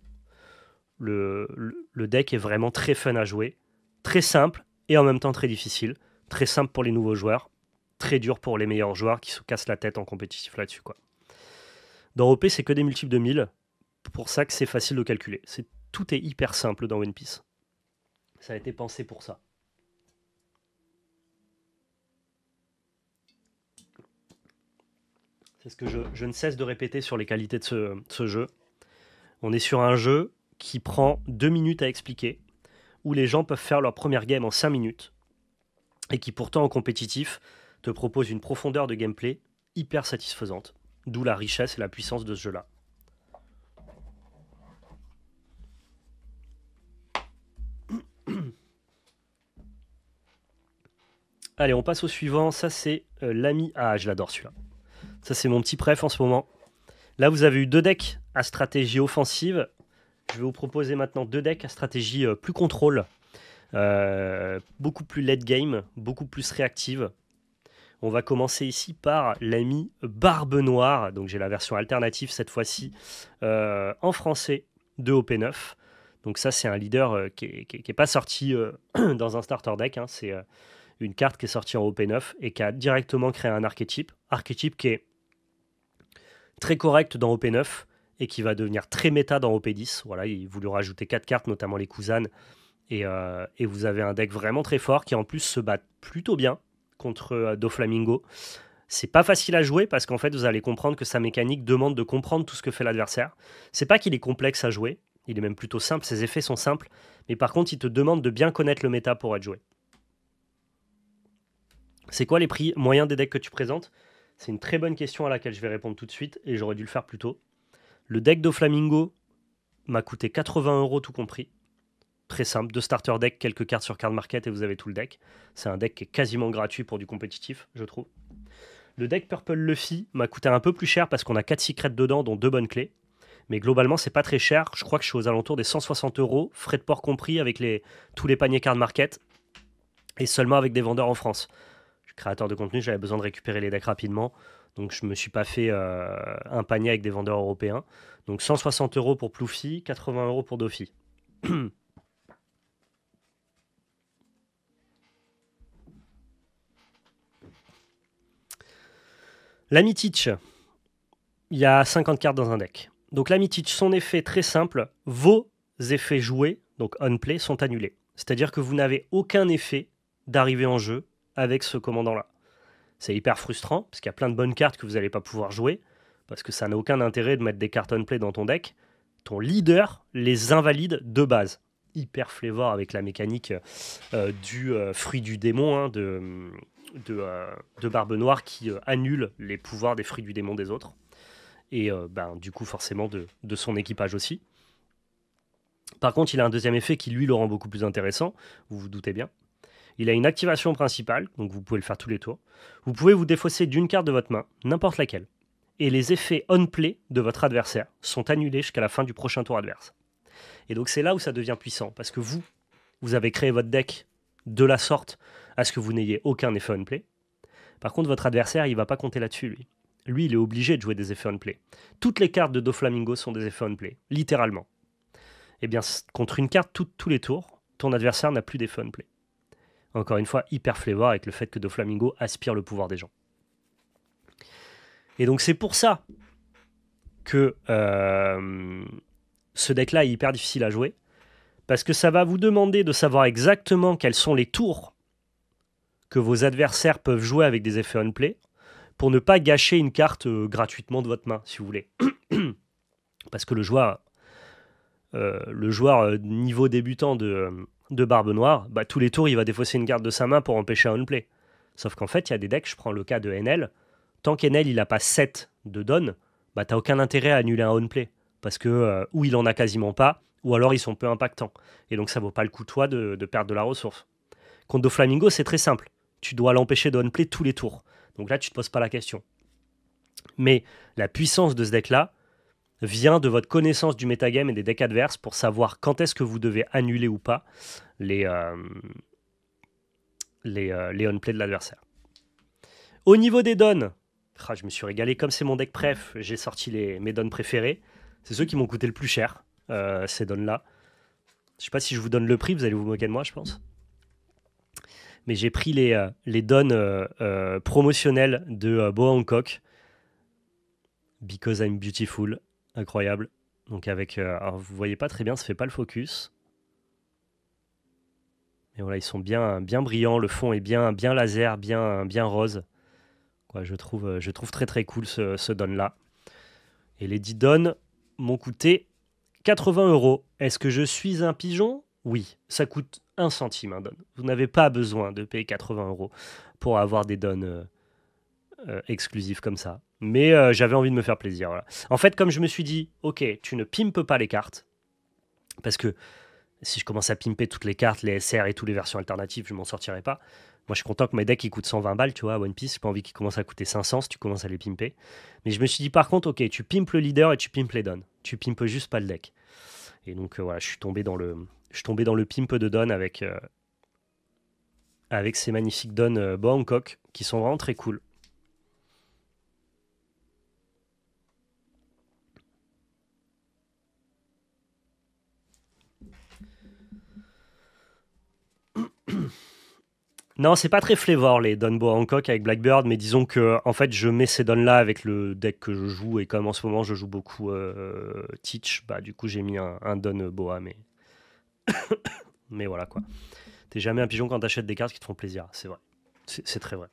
deck est vraiment très fun à jouer, très simple, et en même temps très difficile. Très simple pour les nouveaux joueurs, très dur pour les meilleurs joueurs qui se cassent la tête en compétitif là-dessus, quoi. Dans OP, c'est que des multiples de 1000, pour ça que c'est facile de calculer. Tout est hyper simple dans One Piece. Ça a été pensé pour ça. C'est ce que je ne cesse de répéter sur les qualités de ce jeu. On est sur un jeu qui prend 2 minutes à expliquer, où les gens peuvent faire leur première game en 5 minutes, et qui pourtant en compétitif te propose une profondeur de gameplay hyper satisfaisante. D'où la richesse et la puissance de ce jeu-là. Allez, on passe au suivant. Ça, c'est l'ami... Ah, je l'adore celui-là. Ça, c'est mon petit préf en ce moment. Là, vous avez eu 2 decks à stratégie offensive. Je vais vous proposer maintenant 2 decks à stratégie plus contrôle. Beaucoup plus late game, beaucoup plus réactive. On va commencer ici par l'ami Barbe Noire. Donc j'ai la version alternative cette fois-ci en français de OP9. Donc ça c'est un leader qui n'est pas sorti dans un starter deck. Hein. C'est une carte qui est sortie en OP9 et qui a directement créé un archétype. Archétype qui est très correct dans OP9 et qui va devenir très méta dans OP10. Voilà, il voulait rajouter 4 cartes, notamment les Kuzan. Et vous avez un deck vraiment très fort qui en plus se bat plutôt bien contre Doflamingo. C'est pas facile à jouer parce qu'en fait vous allez comprendre que sa mécanique demande de comprendre tout ce que fait l'adversaire. C'est pas qu'il est complexe à jouer, il est même plutôt simple, ses effets sont simples, mais par contre il te demande de bien connaître le méta pour être joué. C'est quoi les prix moyens des decks que tu présentes? C'est une très bonne question à laquelle je vais répondre tout de suite et j'aurais dû le faire plus tôt. Le deck Doflamingo m'a coûté 80 € tout compris. Très simple, 2 starter deck, quelques cartes sur card market et vous avez tout le deck. C'est un deck qui est quasiment gratuit pour du compétitif, je trouve. Le deck Purple Luffy m'a coûté un peu plus cher parce qu'on a 4 secrets dedans, dont 2 bonnes clés. Mais globalement, c'est pas très cher. Je crois que je suis aux alentours des 160 €, frais de port compris avec tous les paniers card market et seulement avec des vendeurs en France. Je suis créateur de contenu, j'avais besoin de récupérer les decks rapidement. Donc je me suis pas fait un panier avec des vendeurs européens. Donc 160 € pour Pluffy, 80 € pour Doffy. L'ami Teach, il y a 50 cartes dans un deck. Donc l'ami Teach, son effet très simple, vos effets joués, donc on-play, sont annulés. C'est-à-dire que vous n'avez aucun effet d'arriver en jeu avec ce commandant-là. C'est hyper frustrant, parce qu'il y a plein de bonnes cartes que vous n'allez pas pouvoir jouer, parce que ça n'a aucun intérêt de mettre des cartes on-play dans ton deck. Ton leader les invalide de base. Hyper flavor avec la mécanique du fruit du démon, hein, de Barbe Noire qui annule les pouvoirs des fruits du démon des autres. Et du coup, forcément, de son équipage aussi. Par contre, il a un deuxième effet qui, lui, le rend beaucoup plus intéressant. Vous vous doutez bien. Il a une activation principale, donc vous pouvez le faire tous les tours. Vous pouvez vous défausser d'une carte de votre main, n'importe laquelle. Et les effets on-play de votre adversaire sont annulés jusqu'à la fin du prochain tour adverse. Et donc c'est là où ça devient puissant, parce que vous avez créé votre deck de la sorte à ce que vous n'ayez aucun effet on-play. Par contre, votre adversaire, il ne va pas compter là-dessus, lui. Lui, il est obligé de jouer des effets on-play. Toutes les cartes de Doflamingo sont des effets on-play, littéralement. Eh bien, contre une carte tous les tours, ton adversaire n'a plus d'effet on-play. Encore une fois, hyper flavor avec le fait que Doflamingo aspire le pouvoir des gens. Et donc c'est pour ça que ce deck-là est hyper difficile à jouer, parce que ça va vous demander de savoir exactement quels sont les tours que vos adversaires peuvent jouer avec des effets on-play, pour ne pas gâcher une carte gratuitement de votre main, si vous voulez. Parce que le joueur niveau débutant de Barbe Noire, bah, tous les tours, il va défausser une carte de sa main pour empêcher un on-play. Sauf qu'en fait, il y a des decks, je prends le cas de NL, tant qu'NL il n'a pas 7 de don, bah, tu n'as aucun intérêt à annuler un on-play. Parce que ou il en a quasiment pas, ou alors ils sont peu impactants. Et donc ça vaut pas le coup, toi, de perdre de la ressource. Contre Doflamingo, c'est très simple. Tu dois l'empêcher de on-play tous les tours. Donc là, tu ne te poses pas la question. Mais la puissance de ce deck-là vient de votre connaissance du metagame et des decks adverses pour savoir quand est-ce que vous devez annuler ou pas les on-play de l'adversaire. Au niveau des dons, je me suis régalé. Comme c'est mon deck préf, j'ai sorti mes dons préférés. C'est ceux qui m'ont coûté le plus cher, ces dons-là. Je ne sais pas si je vous donne le prix, vous allez vous moquer de moi, je pense. Mais j'ai pris les dons promotionnels de Boa Hancock. Because I'm Beautiful. Incroyable. Donc avec... alors vous voyez pas très bien, ça fait pas le focus. Mais voilà, ils sont bien brillants. Le fond est bien laser, bien rose. Quoi, je trouve très très cool ce don-là. Et les 10 dons m'ont coûté 80 €. Est-ce que je suis un pigeon ? Oui, ça coûte 1 centime un don. Vous n'avez pas besoin de payer 80 € pour avoir des dons exclusifs comme ça. Mais j'avais envie de me faire plaisir. Voilà. En fait, comme je me suis dit, ok, tu ne pimpes pas les cartes, parce que si je commence à pimper toutes les cartes, les SR et toutes les versions alternatives, je m'en sortirai pas. Moi, je suis content que mes decks ils coûtent 120 balles, tu vois, à One Piece. J'ai pas envie qu'ils commencent à coûter 500 si tu commences à les pimper. Mais je me suis dit, par contre, ok, tu pimpes le leader et tu pimpes les dons. Tu pimpes juste pas le deck. Et donc, voilà, je suis tombé dans le pimp de Don avec ces magnifiques Don Boa Hancock qui sont vraiment très cool. Non, c'est pas très flavor les Don Boa Hancock avec Blackbird, mais disons que en fait je mets ces dons là avec le deck que je joue, et comme en ce moment je joue beaucoup Teach, bah du coup j'ai mis un Don Boa, mais voilà quoi. T'es jamais un pigeon quand t'achètes des cartes qui te font plaisir, c'est vrai. C'est très vrai.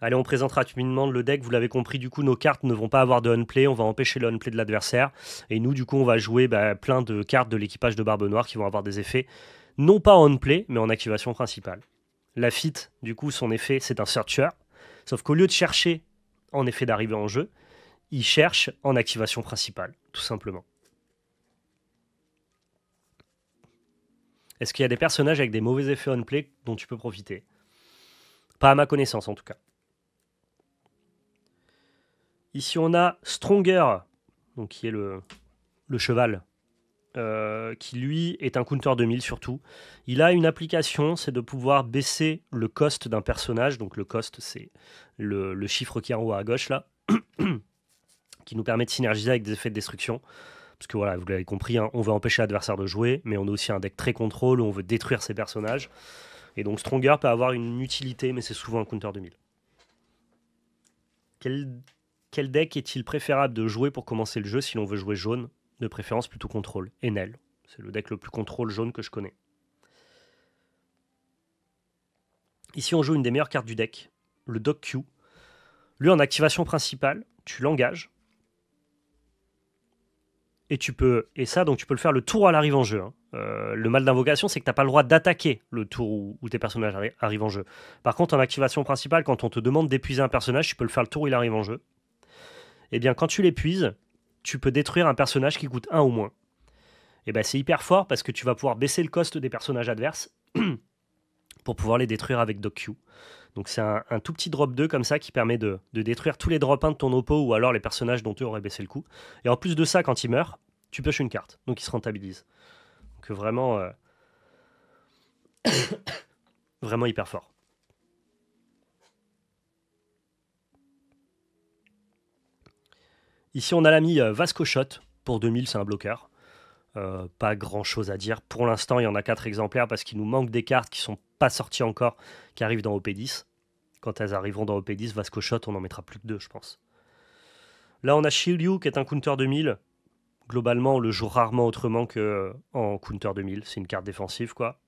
Allez, on présente rapidement le deck, vous l'avez compris, du coup nos cartes ne vont pas avoir de on-play, on va empêcher le on-play de l'adversaire, et nous du coup on va jouer plein de cartes de l'équipage de Barbe Noire qui vont avoir des effets non pas en on-play, mais en activation principale. Lafitte, du coup, son effet, c'est un searcher. Sauf qu'au lieu de chercher en effet d'arriver en jeu, il cherche en activation principale, tout simplement. Est-ce qu'il y a des personnages avec des mauvais effets on-play dont tu peux profiter ? Pas à ma connaissance, en tout cas. Ici, on a Stronger, donc qui est le cheval, qui lui est un counter 2000 surtout. Il a une application, c'est de pouvoir baisser le cost d'un personnage. Donc le cost, c'est le chiffre qui est en haut à gauche là, qui nous permet de synergiser avec des effets de destruction. Parce que voilà, vous l'avez compris, hein, on veut empêcher l'adversaire de jouer, mais on a aussi un deck très contrôle où on veut détruire ses personnages. Et donc Stronger peut avoir une utilité, mais c'est souvent un counter 2000. Quel deck est-il préférable de jouer pour commencer le jeu si l'on veut jouer jaune ? De préférence plutôt contrôle. Enel, c'est le deck le plus contrôle jaune que je connais. Ici, on joue une des meilleures cartes du deck, le Doc Q. Lui, en activation principale, tu l'engages. Et tu peux le faire le tour à l'arrivée en jeu. Hein. Le mal d'invocation, c'est que tu n'as pas le droit d'attaquer le tour où tes personnages arrivent en jeu. Par contre, en activation principale, quand on te demande d'épuiser un personnage, tu peux le faire le tour où il arrive en jeu. Et bien, quand tu l'épuises, tu peux détruire un personnage qui coûte 1 ou moins. Et ben c'est hyper fort parce que tu vas pouvoir baisser le cost des personnages adverses pour pouvoir les détruire avec Dock Q. Donc c'est un tout petit drop 2 comme ça qui permet de détruire tous les drop 1 de ton oppo ou alors les personnages dont eux auraient baissé le coup. Et en plus de ça, quand il meurt, tu pioches une carte. Donc il se rentabilise. Donc vraiment, vraiment hyper fort. Ici, on a l'ami Vasco Shot. Pour 2000, c'est un bloqueur. Pas grand chose à dire. Pour l'instant, il y en a 4 exemplaires parce qu'il nous manque des cartes qui sont pas sorties encore, qui arrivent dans OP10. Quand elles arriveront dans OP10, Vasco Shot, on en mettra plus que 2, je pense. Là, on a Shiryu qui est un counter 2000. Globalement, on le joue rarement autrement qu'en counter 2000. C'est une carte défensive, quoi.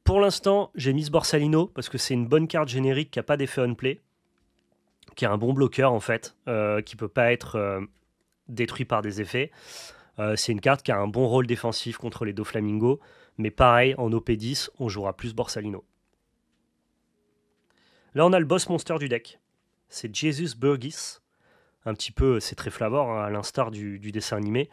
Pour l'instant, j'ai mis ce Borsalino parce que c'est une bonne carte générique qui n'a pas d'effet on-play, qui est un bon bloqueur en fait, qui peut pas être détruit par des effets. C'est une carte qui a un bon rôle défensif contre les Doflamingo, mais pareil, en OP10, on jouera plus Borsalino. Là, on a le boss monster du deck. C'est Jesus Burgess. Un petit peu, c'est très flavor, hein, à l'instar du dessin animé.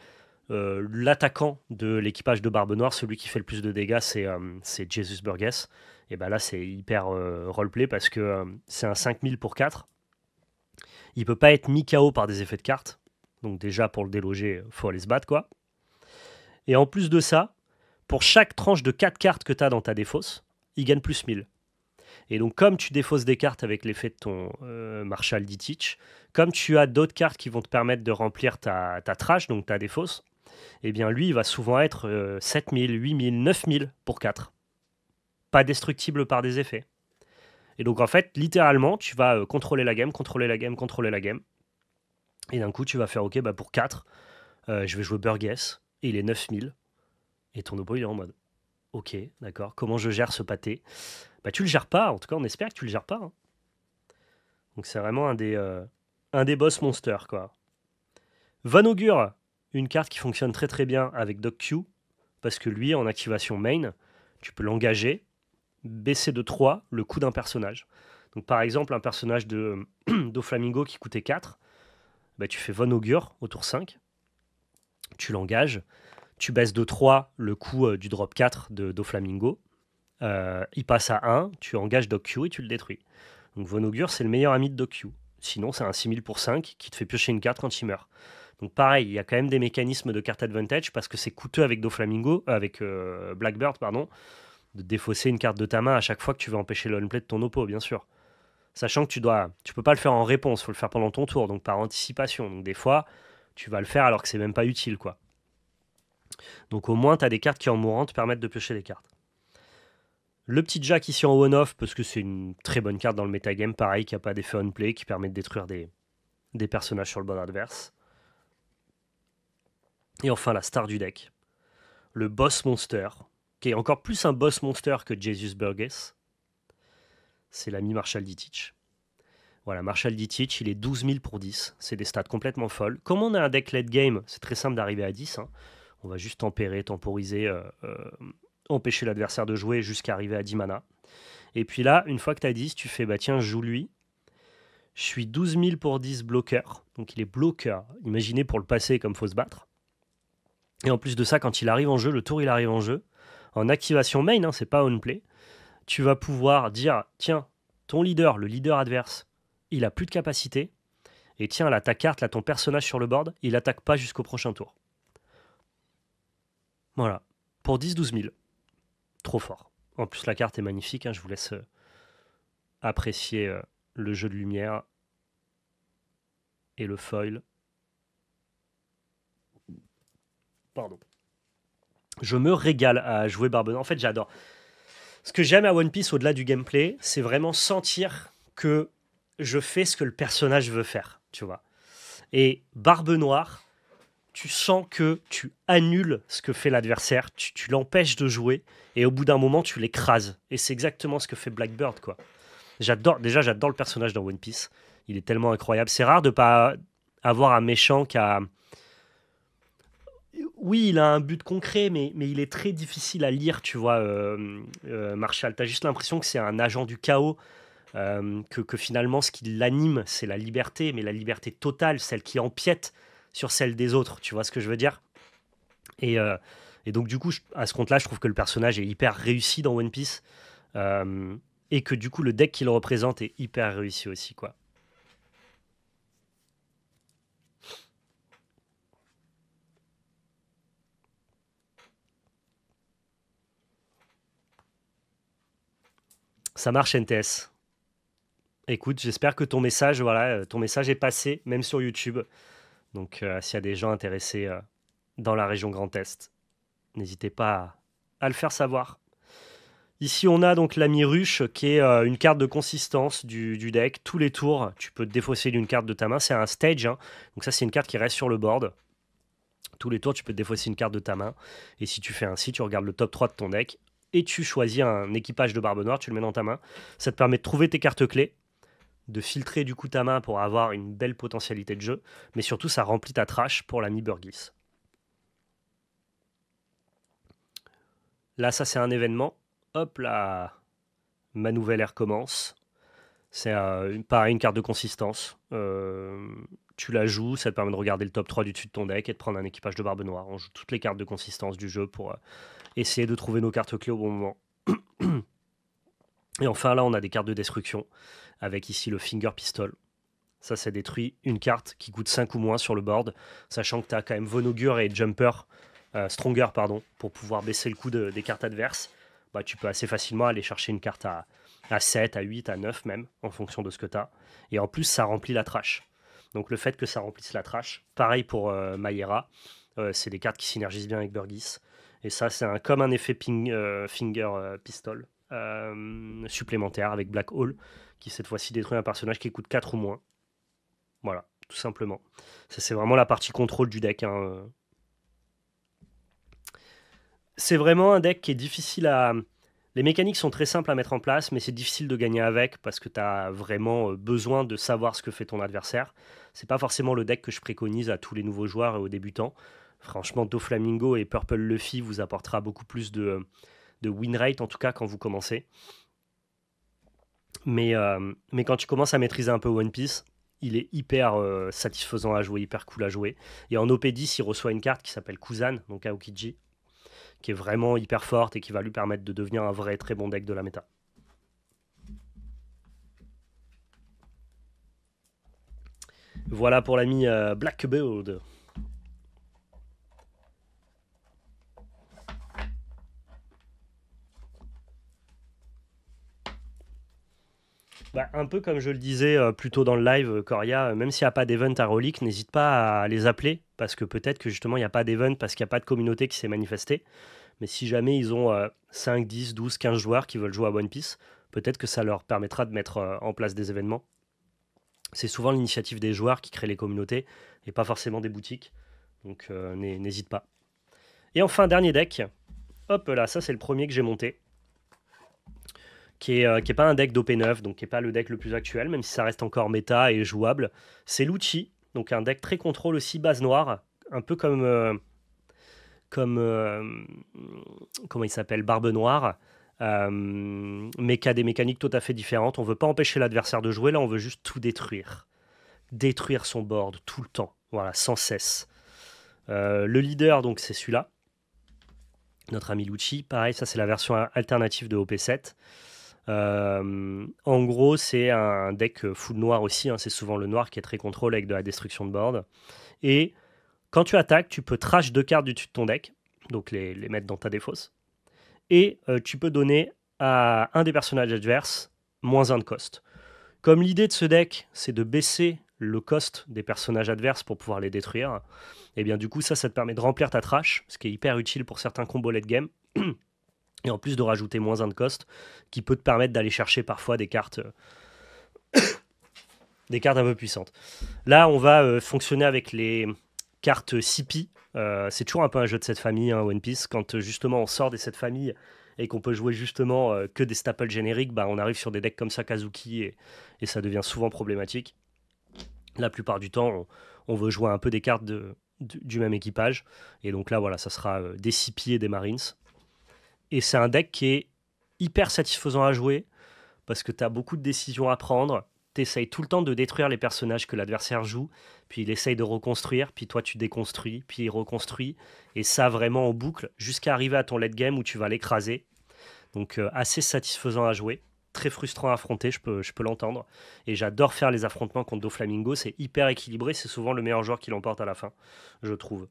L'attaquant de l'équipage de Barbe Noire, celui qui fait le plus de dégâts, c'est Jesus Burgess. Et ben là, c'est hyper roleplay parce que c'est un 5000 pour 4. Il peut pas être mis KO par des effets de cartes. Donc déjà, pour le déloger, faut aller se battre, quoi. Et en plus de ça, pour chaque tranche de 4 cartes que tu as dans ta défausse, il gagne plus 1000. Et donc, comme tu défausses des cartes avec l'effet de ton Marshall D-Teach, comme tu as d'autres cartes qui vont te permettre de remplir ta trash, donc ta défausse, eh bien lui, il va souvent être 7000, 8000, 9000 pour 4. Pas destructible par des effets. Et donc, en fait, littéralement, tu vas contrôler la game, contrôler la game, contrôler la game. Et d'un coup, tu vas faire, ok, bah pour 4, je vais jouer Burgess, et il est 9000. Et ton oppo, il est en mode, ok, d'accord, comment je gère ce pâté? Bah tu le gères pas, en tout cas, on espère que tu le gères pas. Hein. Donc c'est vraiment un des boss monsters, quoi. Van Augure, une carte qui fonctionne très très bien avec Dock Q, parce que lui, en activation main, tu peux l'engager, baisser de 3 le coût d'un personnage. Donc par exemple, un personnage de Doflamingo qui coûtait 4, bah, tu fais Van Augure au tour 5, tu l'engages, tu baisses de 3 le coût du drop 4 de Doflamingo, il passe à 1, tu engages Dock Q et tu le détruis. Donc Von Augure, c'est le meilleur ami de Dock Q. Sinon, c'est un 6000 pour 5 qui te fait piocher une carte quand il meurt. Donc pareil, il y a quand même des mécanismes de carte advantage parce que c'est coûteux avec Doflamingo, avec Blackbird, pardon, de défausser une carte de ta main à chaque fois que tu veux empêcher le on-play de ton oppo, bien sûr. Sachant que tu peux pas le faire en réponse, faut le faire pendant ton tour, donc par anticipation. Donc des fois, tu vas le faire alors que c'est même pas utile, quoi. Donc au moins, tu as des cartes qui en mourant te permettent de piocher des cartes. Le petit Jack ici en one-off, parce que c'est une très bonne carte dans le metagame, pareil, qui n'a pas d'effet on-play, qui permet de détruire des personnages sur le bord adverse. Et enfin, la star du deck, le boss monster, qui est encore plus un boss monster que Jesus Burgess. C'est l'ami Marshall D-Teach. Voilà, Marshall D-Teach, il est 12 000 pour 10. C'est des stats complètement folles. Comme on a un deck late game, c'est très simple d'arriver à 10. Hein. On va juste tempérer, temporiser, empêcher l'adversaire de jouer jusqu'à arriver à 10 mana. Et puis là, une fois que tu as 10, tu fais, bah tiens, je joue lui. Je suis 12 000 pour 10 bloqueur. Donc il est bloqueur. Imaginez pour le passer comme faut se battre. Et en plus de ça, quand il arrive en jeu, le tour il arrive en jeu, en activation main, hein, c'est pas on-play, tu vas pouvoir dire, tiens, ton leader, le leader adverse, il a plus de capacité. Et tiens, là, ta carte, là, ton personnage sur le board, il attaque pas jusqu'au prochain tour. Voilà. Pour 10-12 000. Trop fort. En plus, la carte est magnifique. Hein, je vous laisse apprécier le jeu de lumière et le foil. Pardon. Je me régale à jouer Barbe Noire. En fait, j'adore. Ce que j'aime à One Piece, au-delà du gameplay, c'est vraiment sentir que je fais ce que le personnage veut faire, tu vois. Et Barbe Noire, tu sens que tu annules ce que fait l'adversaire, tu l'empêches de jouer, et au bout d'un moment, tu l'écrases. Et c'est exactement ce que fait Blackbird, quoi. J'adore le personnage dans One Piece. Il est tellement incroyable. C'est rare de pas avoir un méchant qui a... Oui, il a un but concret, mais il est très difficile à lire, tu vois, Marshall. T'as juste l'impression que c'est un agent du chaos, que finalement, ce qui l'anime, c'est la liberté, mais la liberté totale, celle qui empiète sur celle des autres. Tu vois ce que je veux dire? Et Et donc du coup, à ce compte-là, je trouve que le personnage est hyper réussi dans One Piece. Et que du coup, le deck qu'il représente est hyper réussi aussi, quoi. Ça marche NTS. Écoute, j'espère que ton message, voilà, ton message est passé, même sur YouTube. Donc, s'il y a des gens intéressés dans la région Grand Est, n'hésitez pas à le faire savoir. Ici, on a donc l'ami ruche, qui est une carte de consistance du deck. Tous les tours, tu peux te défausser d'une carte de ta main. C'est un stage, hein. Donc ça, c'est une carte qui reste sur le board. Tous les tours, tu peux te défausser une carte de ta main. Et si tu fais ainsi, tu regardes le top 3 de ton deck et tu choisis un équipage de Barbe Noire, tu le mets dans ta main. Ça te permet de trouver tes cartes clés, de filtrer du coup ta main pour avoir une belle potentialité de jeu, mais surtout ça remplit ta trash pour l'ami Burgis. Là, ça c'est un événement. Hop là, ma nouvelle ère commence. C'est pareil, une carte de consistance. Tu la joues, ça te permet de regarder le top 3 du dessus de ton deck et de prendre un équipage de Barbe Noire. On joue toutes les cartes de consistance du jeu pour essayer de trouver nos cartes clés au bon moment. Et enfin là, on a des cartes de destruction, avec ici le Finger Pistol. Ça détruit une carte qui coûte 5 ou moins sur le board, sachant que tu as quand même Von Augure et Jumper, Stronger, pardon, pour pouvoir baisser le coût des cartes adverses. Bah, tu peux assez facilement aller chercher une carte à 7, à 8, à 9 même, en fonction de ce que tu as. Et en plus, ça remplit la trash. Donc le fait que ça remplisse la trash, pareil pour Mayera, c'est des cartes qui synergisent bien avec Burgis. Et ça, c'est comme un effet Finger Pistol supplémentaire avec Black Hole, qui cette fois-ci détruit un personnage qui coûte 4 ou moins. Voilà, tout simplement. Ça, c'est vraiment la partie contrôle du deck, hein. C'est vraiment un deck qui est difficile à... Les mécaniques sont très simples à mettre en place, mais c'est difficile de gagner avec parce que tu as vraiment besoin de savoir ce que fait ton adversaire. C'est pas forcément le deck que je préconise à tous les nouveaux joueurs et aux débutants. Franchement, Doflamingo et Purple Luffy vous apportera beaucoup plus de win rate, en tout cas quand vous commencez. Mais quand tu commences à maîtriser un peu One Piece, il est hyper satisfaisant à jouer, hyper cool à jouer. Et en OP10, il reçoit une carte qui s'appelle Kuzan, donc Aokiji, qui est vraiment hyper forte et qui va lui permettre de devenir un vrai très bon deck de la méta. Voilà pour l'ami Blackbeard. Bah, un peu comme je le disais plus tôt dans le live, Coria, même s'il n'y a pas d'event à Relic, n'hésite pas à les appeler, parce que peut-être que justement il n'y a pas d'event, parce qu'il n'y a pas de communauté qui s'est manifestée. Mais si jamais ils ont 5, 10, 12, 15 joueurs qui veulent jouer à One Piece, peut-être que ça leur permettra de mettre en place des événements. C'est souvent l'initiative des joueurs qui crée les communautés, et pas forcément des boutiques. Donc n'hésite pas. Et enfin, dernier deck. Hop là, ça c'est le premier que j'ai monté. Qui est pas un deck d'OP9, donc qui n'est pas le deck le plus actuel, même si ça reste encore méta et jouable. C'est Lucci, donc un deck très contrôle aussi, base noire, un peu comme comment il s'appelle, Barbe Noire, mais qui a des mécaniques tout à fait différentes. On veut pas empêcher l'adversaire de jouer, là on veut juste tout détruire. Détruire son board tout le temps, voilà, sans cesse. Le leader, donc c'est celui-là, notre ami Lucci. Pareil, ça c'est la version alternative de OP7. En gros, c'est un deck full noir aussi, hein. C'est souvent le noir qui est très contrôle avec de la destruction de board. Et quand tu attaques, tu peux trash 2 cartes du dessus de ton deck, donc les mettre dans ta défausse. Et tu peux donner à un des personnages adverses -1 de cost. Comme l'idée de ce deck, c'est de baisser le cost des personnages adverses pour pouvoir les détruire, et bien du coup ça te permet de remplir ta trash, ce qui est hyper utile pour certains combos late game. Et en plus de rajouter -1 de cost, qui peut te permettre d'aller chercher parfois des cartes un peu puissantes. Là, on va fonctionner avec les cartes CP. C'est toujours un peu un jeu de cette famille, hein, One Piece. Quand justement on sort de cette famille et qu'on peut jouer justement que des staples génériques, bah, on arrive sur des decks comme ça, Kazuki, et ça devient souvent problématique. La plupart du temps, on veut jouer un peu des cartes du même équipage. Et donc là, voilà, ça sera des CP et des Marines. Et c'est un deck qui est hyper satisfaisant à jouer parce que tu as beaucoup de décisions à prendre. tu essayes tout le temps de détruire les personnages que l'adversaire joue, puis il essaye de reconstruire, puis toi tu déconstruis, puis il reconstruit, et ça vraiment en boucle, jusqu'à arriver à ton late game où tu vas l'écraser. Donc assez satisfaisant à jouer, très frustrant à affronter, je peux l'entendre. Et j'adore faire les affrontements contre Doflamingo, c'est hyper équilibré, c'est souvent le meilleur joueur qui l'emporte à la fin, je trouve.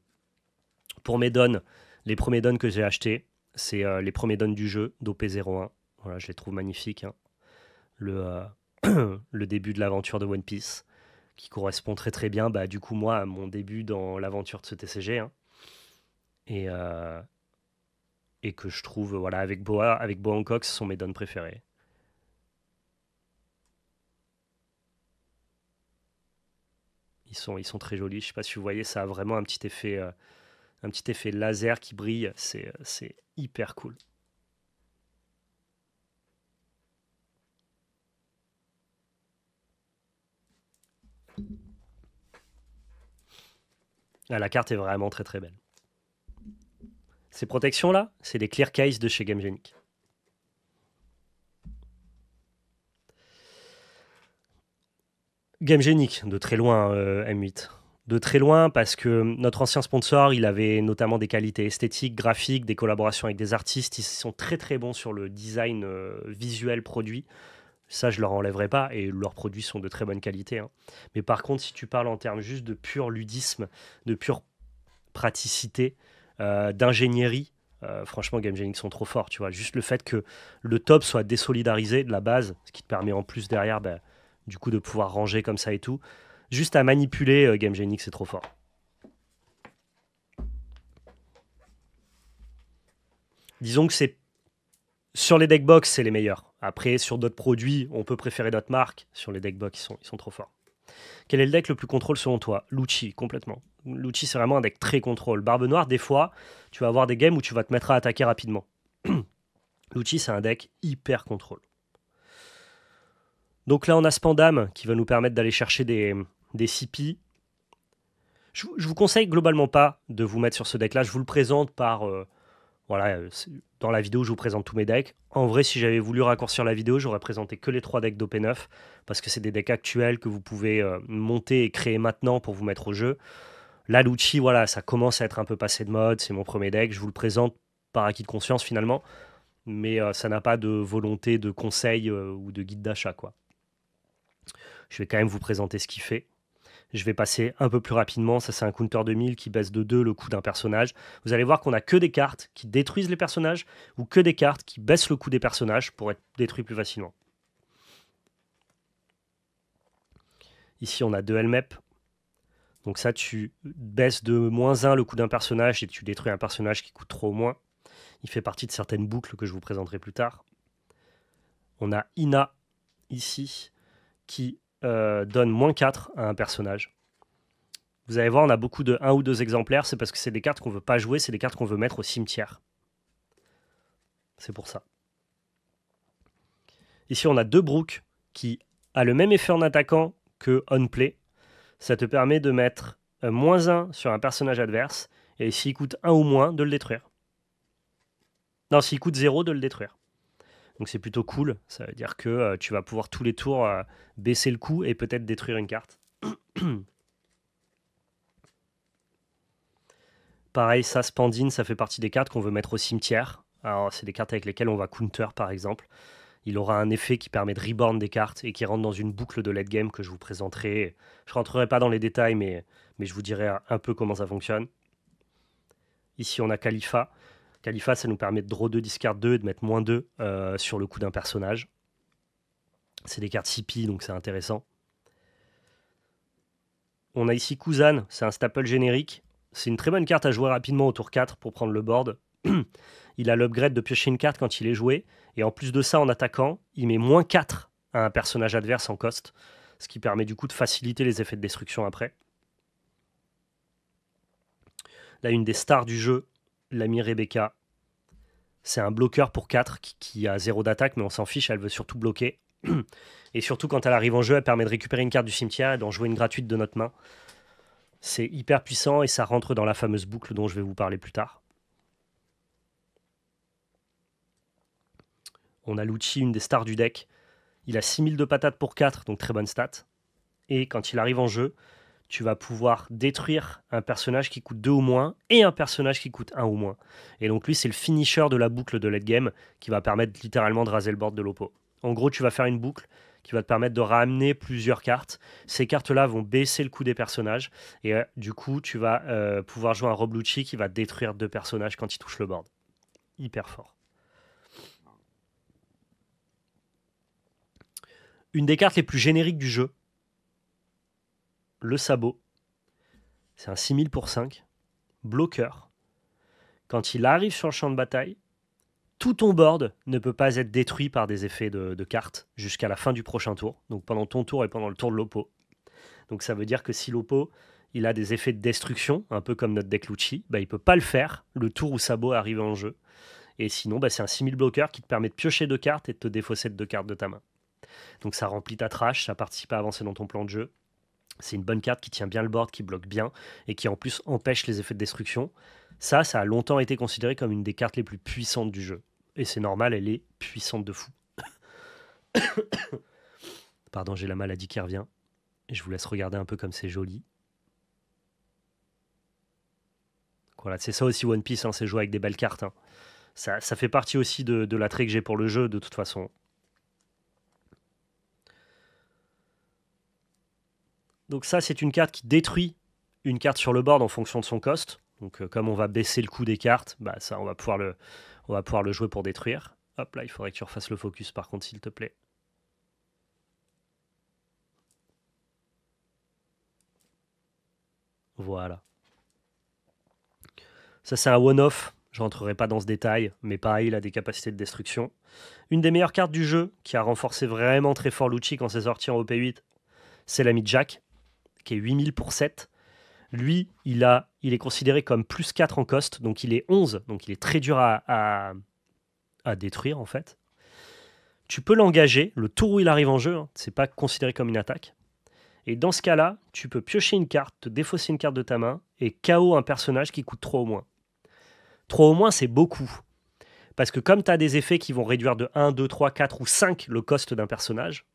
Pour mes dons, les premiers dons que j'ai achetés, c'est les premiers dons du jeu, d'OP01. Voilà, je les trouve magnifiques. Hein. Le début de l'aventure de One Piece, qui correspond très très bien, bah, du coup, moi, à mon début dans l'aventure de ce TCG. Hein. Et que je trouve, voilà, avec Boa Hancock, ce sont mes dons préférés. Ils sont très jolis. Je sais pas si vous voyez, ça a vraiment un petit effet laser qui brille. C'est hyper cool. Ah, la carte est vraiment très très belle. Ces protections-là, c'est des clear case de chez Gamegenic. Gamegenic, de très loin, M8. De très loin parce que notre ancien sponsor, il avait notamment des qualités esthétiques, graphiques, des collaborations avec des artistes. Ils sont très très bons sur le design visuel produit. Ça, je leur enlèverai pas et leurs produits sont de très bonne qualité. Hein. Mais par contre, si tu parles en termes juste de pur ludisme, de pure praticité, d'ingénierie, franchement, Gamegenic sont trop forts. Tu vois, juste le fait que le top soit désolidarisé de la base, ce qui te permet en plus derrière, bah, du coup, de pouvoir ranger comme ça et tout. Juste à manipuler, Gamegenic, c'est trop fort. Disons que c'est sur les deckbox, c'est les meilleurs. Après, sur d'autres produits, on peut préférer d'autres marques. Sur les deckbox, ils sont trop forts. Quel est le deck le plus contrôle selon toi? Lucci, complètement. Lucci, c'est vraiment un deck très contrôle. Barbe Noire, des fois, tu vas avoir des games où tu vas te mettre à attaquer rapidement. Lucci, c'est un deck hyper contrôle. Donc là, on a Spandam qui va nous permettre d'aller chercher des CP. Je vous conseille globalement pas de vous mettre sur ce deck-là. Je vous le présente par... voilà, dans la vidéo, je vous présente tous mes decks. En vrai, si j'avais voulu raccourcir la vidéo, j'aurais présenté que les 3 decks d'OP9 parce que c'est des decks actuels que vous pouvez monter et créer maintenant pour vous mettre au jeu. Là, Lucci, voilà, ça commence à être un peu passé de mode. C'est mon premier deck. Je vous le présente par acquis de conscience finalement, mais ça n'a pas de volonté de conseil ou de guide d'achat, quoi. Je vais quand même vous présenter ce qu'il fait. Je vais passer un peu plus rapidement. Ça, c'est un counter de 1000 qui baisse de 2 le coût d'un personnage. Vous allez voir qu'on a que des cartes qui détruisent les personnages ou que des cartes qui baissent le coût des personnages pour être détruits plus facilement. Ici, on a 2 LMEP. Donc ça, tu baisses de -1 le coût d'un personnage et tu détruis un personnage qui coûte trop au moins. Il fait partie de certaines boucles que je vous présenterai plus tard. On a Ina, ici, qui donne -4 à un personnage. Vous allez voir, on a beaucoup de 1 ou 2 exemplaires. C'est parce que c'est des cartes qu'on veut pas jouer, c'est des cartes qu'on veut mettre au cimetière. C'est pour ça. Ici, on a 2 Brook qui a le même effet en attaquant que on play. Ça te permet de mettre -1 sur un personnage adverse et s'il coûte 1 ou moins, de le détruire. Non, s'il coûte 0, de le détruire. Donc c'est plutôt cool. Ça veut dire que tu vas pouvoir tous les tours baisser le coût et peut-être détruire une carte. Pareil, ça, Spandine, ça fait partie des cartes qu'on veut mettre au cimetière. Alors, c'est des cartes avec lesquelles on va counter, par exemple. Il aura un effet qui permet de reborn des cartes et qui rentre dans une boucle de late game que je vous présenterai. Je ne rentrerai pas dans les détails, mais je vous dirai un peu comment ça fonctionne. Ici, on a Khalifa. Khalifa, ça nous permet de draw 2, discard 2 et de mettre -2 sur le coup d'un personnage. C'est des cartes CP, donc c'est intéressant. On a ici Kuzan, c'est un staple générique. C'est une très bonne carte à jouer rapidement au tour 4 pour prendre le board. Il a l'upgrade de piocher une carte quand il est joué. Et en plus de ça, en attaquant, il met -4 à un personnage adverse en cost. Ce qui permet du coup de faciliter les effets de destruction après. Là, une des stars du jeu, l'ami Rebecca. C'est un bloqueur pour 4 qui a 0 d'attaque, mais on s'en fiche, elle veut surtout bloquer. Et surtout, quand elle arrive en jeu, elle permet de récupérer une carte du cimetière et d'en jouer une gratuite de notre main. C'est hyper puissant et ça rentre dans la fameuse boucle dont je vais vous parler plus tard. On a Lucci, une des stars du deck, Il a 6000 de patates pour 4, donc très bonne stat. Et quand il arrive en jeu, tu vas pouvoir détruire un personnage qui coûte 2 ou moins et un personnage qui coûte 1 ou moins. Et donc lui, c'est le finisher de la boucle de late game qui va permettre littéralement de raser le board de l'oppo. En gros, tu vas faire une boucle qui va te permettre de ramener plusieurs cartes. Ces cartes-là vont baisser le coût des personnages. Et du coup, tu vas pouvoir jouer un Rob Lucci qui va détruire 2 personnages quand il touche le board. Hyper fort. Une des cartes les plus génériques du jeu, le sabot. C'est un 6000 pour 5. Bloqueur. Quand il arrive sur le champ de bataille, tout ton board ne peut pas être détruit par des effets de cartes jusqu'à la fin du prochain tour. Donc pendant ton tour et pendant le tour de l'oppo. Donc ça veut dire que si l'oppo il a des effets de destruction, un peu comme notre deck Lucci, bah, il ne peut pas le faire le tour où sabot arrive en jeu. Et sinon, bah, c'est un 6000 bloqueur qui te permet de piocher 2 cartes et de te défausser de 2 cartes de ta main. Donc ça remplit ta trash, ça participe à avancer dans ton plan de jeu. C'est une bonne carte qui tient bien le board, qui bloque bien et qui en plus empêche les effets de destruction. Ça a longtemps été considéré comme une des cartes les plus puissantes du jeu. Et c'est normal, elle est puissante de fou. Pardon, j'ai la maladie qui revient. Et je vous laisse regarder un peu comme c'est joli. Voilà, c'est ça aussi One Piece, hein, c'est jouer avec des belles cartes. Hein. Ça fait partie aussi de l'attrait que j'ai pour le jeu, de toute façon. Donc ça, c'est une carte qui détruit une carte sur le board en fonction de son cost. Donc comme on va baisser le coût des cartes, bah, ça, on va pouvoir le jouer pour détruire. Hop là, il faudrait que tu refasses le focus par contre, s'il te plaît. Voilà. Ça, c'est un one-off. Je rentrerai pas dans ce détail, mais pareil, il a des capacités de destruction. Une des meilleures cartes du jeu, qui a renforcé vraiment très fort Lucci quand c'est sorti en OP8, c'est l'ami Jack, qui est 8000 pour 7. Lui, il est considéré comme plus 4 en cost, donc il est 11, donc il est très dur à détruire en fait. Tu peux l'engager le tour où il arrive en jeu, hein, c'est pas considéré comme une attaque. Et dans ce cas-là, tu peux piocher une carte, te défausser une carte de ta main et KO un personnage qui coûte 3 au moins. 3 au moins, c'est beaucoup. Parce que comme tu as des effets qui vont réduire de 1, 2, 3, 4 ou 5 le cost d'un personnage,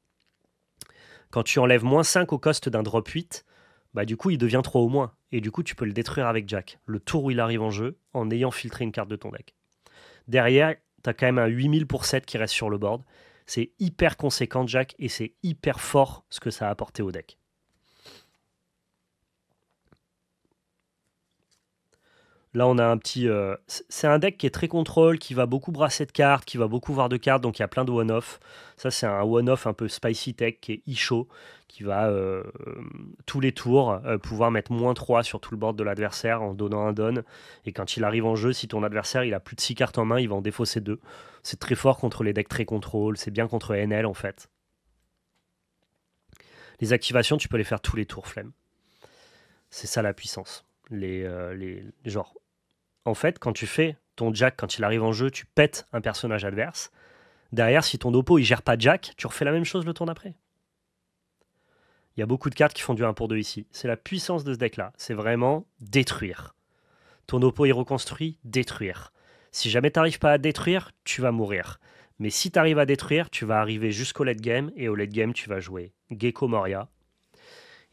quand tu enlèves moins 5 au cost d'un drop 8, bah du coup il devient 3 au moins. Et du coup tu peux le détruire avec Jack, le tour où il arrive en jeu, en ayant filtré une carte de ton deck. Derrière, tu as quand même un 8000 pour 7 qui reste sur le board. C'est hyper conséquent Jack, et c'est hyper fort ce que ça a apporté au deck. Là, on a un petit... c'est un deck qui est très contrôle, qui va beaucoup brasser de cartes, qui va beaucoup voir de cartes, donc il y a plein de one-off. Ça, c'est un one-off un peu spicy tech qui est e-show, qui va tous les tours pouvoir mettre -3 sur tout le board de l'adversaire en donnant un don. Et quand il arrive en jeu, si ton adversaire il a plus de 6 cartes en main, il va en défausser 2. C'est très fort contre les decks très contrôle, c'est bien contre NL en fait. Les activations, tu peux les faire tous les tours, flemme. C'est ça la puissance. Genre, en fait, quand tu fais ton Jack, quand il arrive en jeu, tu pètes un personnage adverse. Derrière, si ton oppo il gère pas Jack, tu refais la même chose le tour d'après. Il y a beaucoup de cartes qui font du 1 pour 2 ici. C'est la puissance de ce deck-là. C'est vraiment détruire. Ton oppo il reconstruit, détruire. Si jamais tu n'arrives pas à détruire, tu vas mourir. Mais si tu arrives à détruire, tu vas arriver jusqu'au late game. Et au late game, tu vas jouer Gecko Moria.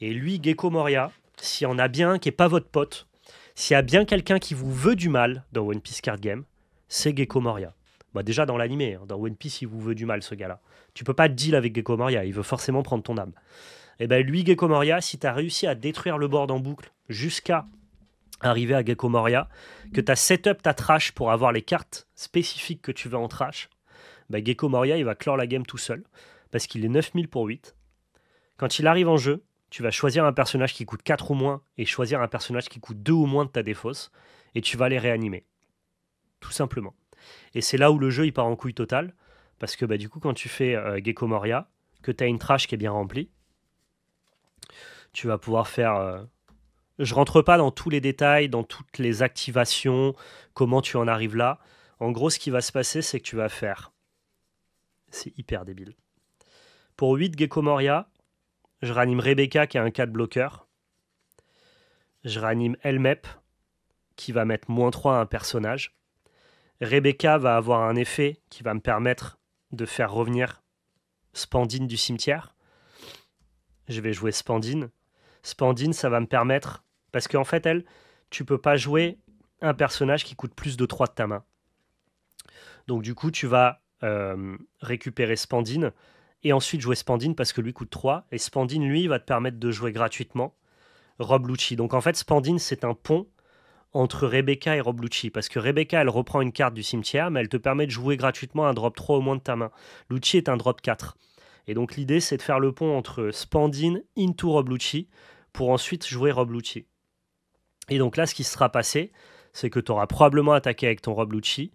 Et lui, Gecko Moria, s'il y en a bien un qui n'est pas votre pote, s'il y a bien quelqu'un qui vous veut du mal dans One Piece Card Game, c'est Gecko Moria. Bah déjà dans l'animé, hein, dans One Piece, il vous veut du mal ce gars-là. Tu peux pas deal avec Gecko Moria, il veut forcément prendre ton âme. Et ben lui, Gecko Moria, si tu as réussi à détruire le board en boucle jusqu'à arriver à Gecko Moria, que tu as setup ta trash pour avoir les cartes spécifiques que tu veux en trash, bah Gecko Moria, il va clore la game tout seul, parce qu'il est 9000 pour 8. Quand il arrive en jeu, tu vas choisir un personnage qui coûte 4 ou moins et choisir un personnage qui coûte 2 ou moins de ta défausse, et tu vas les réanimer. Tout simplement. Et c'est là où le jeu il part en couille totale, parce que bah, du coup quand tu fais Gecko Moria, que tu as une trash qui est bien remplie, tu vas pouvoir faire... Je rentre pas dans tous les détails, dans toutes les activations, comment tu en arrives là. En gros, ce qui va se passer, c'est que tu vas faire... C'est hyper débile. Pour 8 Gecko Moria, je réanime Rebecca qui a un 4 bloqueur. Je réanime Elmep qui va mettre -3 à un personnage. Rebecca va avoir un effet qui va me permettre de faire revenir Spandine du cimetière. Je vais jouer Spandine. Spandine, ça va me permettre... Parce qu'en fait, tu peux pas jouer un personnage qui coûte plus de 3 de ta main. Donc du coup, tu vas récupérer Spandine et ensuite jouer Spandine parce que lui coûte 3. Et Spandine, lui, va te permettre de jouer gratuitement Rob Lucci. Donc en fait, Spandine, c'est un pont entre Rebecca et Rob Lucci. Parce que Rebecca, elle reprend une carte du cimetière, mais elle te permet de jouer gratuitement un drop 3 au moins de ta main. Lucci est un drop 4. Et donc l'idée, c'est de faire le pont entre Spandine into Rob Lucci pour ensuite jouer Rob Lucci. Et donc là, ce qui sera passé, c'est que tu auras probablement attaqué avec ton Rob Lucci.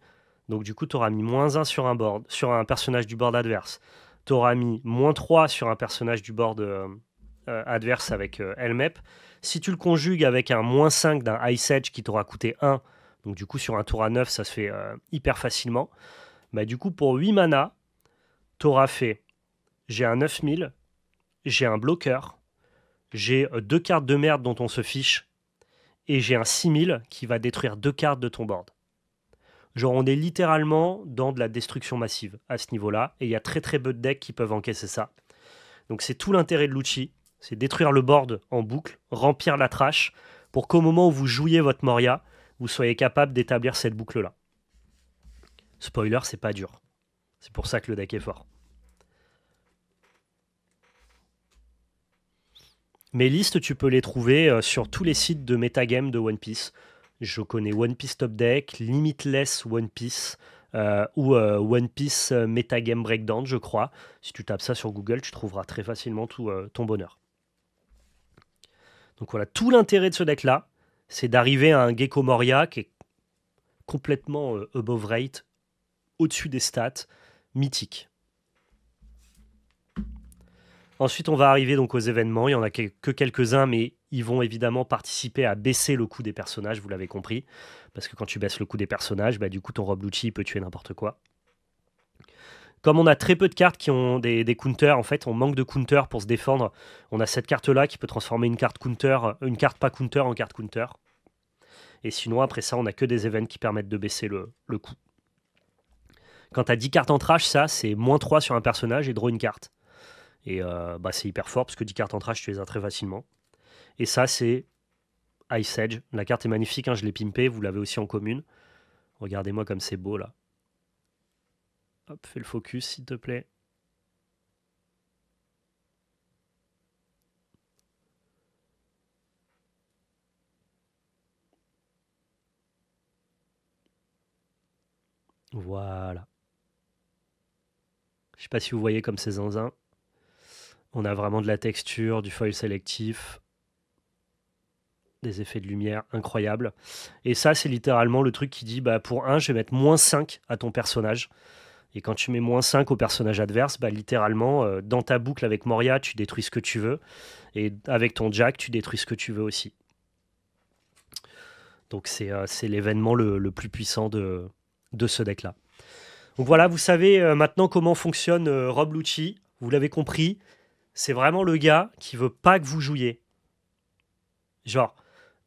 Donc du coup, tu auras mis -1 sur un board, sur un personnage du board adverse. Tu auras mis -3 sur un personnage du board adverse avec Helmep. Si tu le conjugues avec un -5 d'un Ice Edge qui t'aura coûté 1, donc du coup sur un tour à 9, ça se fait hyper facilement. Bah, du coup, pour 8 mana, tu auras fait, j'ai un 9000, j'ai un bloqueur, j'ai 2 cartes de merde dont on se fiche, et j'ai un 6000 qui va détruire 2 cartes de ton board. Genre, on est littéralement dans de la destruction massive à ce niveau-là, et il y a très très peu de decks qui peuvent encaisser ça. Donc c'est tout l'intérêt de Lucci, c'est détruire le board en boucle, remplir la trash, pour qu'au moment où vous jouiez votre Moria, vous soyez capable d'établir cette boucle-là. Spoiler, c'est pas dur. C'est pour ça que le deck est fort. Mes listes, tu peux les trouver sur tous les sites de metagame de One Piece. Je connais One Piece Top Deck, Limitless One Piece ou One Piece Metagame Breakdown, je crois. Si tu tapes ça sur Google, tu trouveras très facilement tout ton bonheur. Donc voilà, tout l'intérêt de ce deck-là, c'est d'arriver à un Gecko Moria qui est complètement above rate, au-dessus des stats, mythique. Ensuite, on va arriver donc aux événements. Il n'y en a que quelques-uns, mais ils vont évidemment participer à baisser le coût des personnages, vous l'avez compris. Parce que quand tu baisses le coût des personnages, bah, du coup, ton Rob Lucci peut tuer n'importe quoi. Comme on a très peu de cartes qui ont des counters, en fait, on manque de counters pour se défendre. On a cette carte-là qui peut transformer une carte counter, une carte pas counter en carte counter. Et sinon, après ça, on n'a que des events qui permettent de baisser le coût. Quand tu as 10 cartes en trash, ça, c'est -3 sur un personnage et draw une carte. Et bah, c'est hyper fort parce que 10 cartes en trash, tu les as très facilement. Et ça, c'est Ice Edge. La carte est magnifique, hein, je l'ai pimpée, vous l'avez aussi en commune. Regardez-moi comme c'est beau là. Hop, fais le focus s'il te plaît. Voilà. Je sais pas si vous voyez comme c'est zinzin. On a vraiment de la texture, du foil sélectif, des effets de lumière incroyables. Et ça, c'est littéralement le truc qui dit, bah, pour 1, je vais mettre -5 à ton personnage. Et quand tu mets -5 au personnage adverse, bah, littéralement, dans ta boucle avec Moria, tu détruis ce que tu veux. Et avec ton Jack, tu détruis ce que tu veux aussi. Donc c'est l'événement le plus puissant de ce deck-là. Donc voilà, vous savez maintenant comment fonctionne Rob Lucci. Vous l'avez compris, c'est vraiment le gars qui veut pas que vous jouiez. Genre,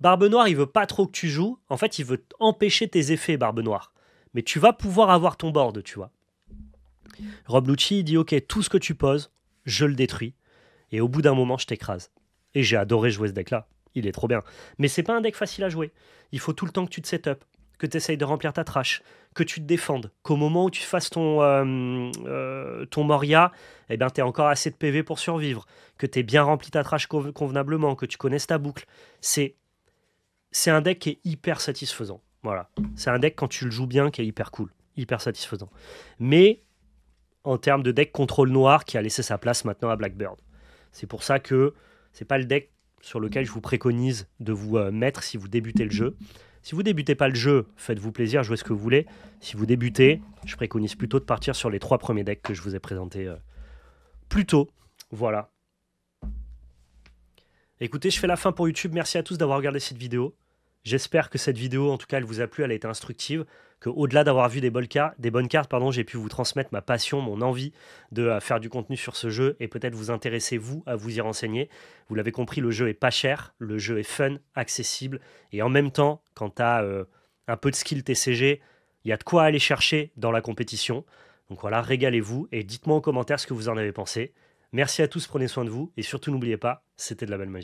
Barbe Noire, il veut pas trop que tu joues. En fait, il veut empêcher tes effets, Barbe Noire. Mais tu vas pouvoir avoir ton board, tu vois. Rob Lucci, il dit, ok, tout ce que tu poses, je le détruis. Et au bout d'un moment, je t'écrase. Et j'ai adoré jouer ce deck-là. Il est trop bien. Mais c'est pas un deck facile à jouer. Il faut tout le temps que tu te set up, que tu essayes de remplir ta trash, que tu te défendes, qu'au moment où tu fasses ton Moria, eh ben, tu as encore assez de PV pour survivre, que tu aies bien rempli ta trash convenablement, que tu connaisses ta boucle. C'est un deck qui est hyper satisfaisant. Voilà. C'est un deck, quand tu le joues bien, qui est hyper cool, hyper satisfaisant. Mais en termes de deck contrôle noir qui a laissé sa place maintenant à Blackbird. C'est pour ça que c'est pas le deck sur lequel je vous préconise de vous mettre si vous débutez le jeu. Si vous débutez pas le jeu, faites-vous plaisir, jouez ce que vous voulez. Si vous débutez, je préconise plutôt de partir sur les 3 premiers decks que je vous ai présentés plus tôt. Voilà. Écoutez, je fais la fin pour YouTube. Merci à tous d'avoir regardé cette vidéo. J'espère que cette vidéo, en tout cas, elle vous a plu, elle a été instructive, qu'au-delà d'avoir vu des bonnes cartes, j'ai pu vous transmettre ma passion, mon envie de faire du contenu sur ce jeu et peut-être vous intéresser, vous, à vous y renseigner. Vous l'avez compris, le jeu est pas cher, le jeu est fun, accessible, et en même temps, quand tu as un peu de skill TCG, il y a de quoi aller chercher dans la compétition. Donc voilà, régalez-vous et dites-moi en commentaire ce que vous en avez pensé. Merci à tous, prenez soin de vous et surtout n'oubliez pas, c'était de la belle magie.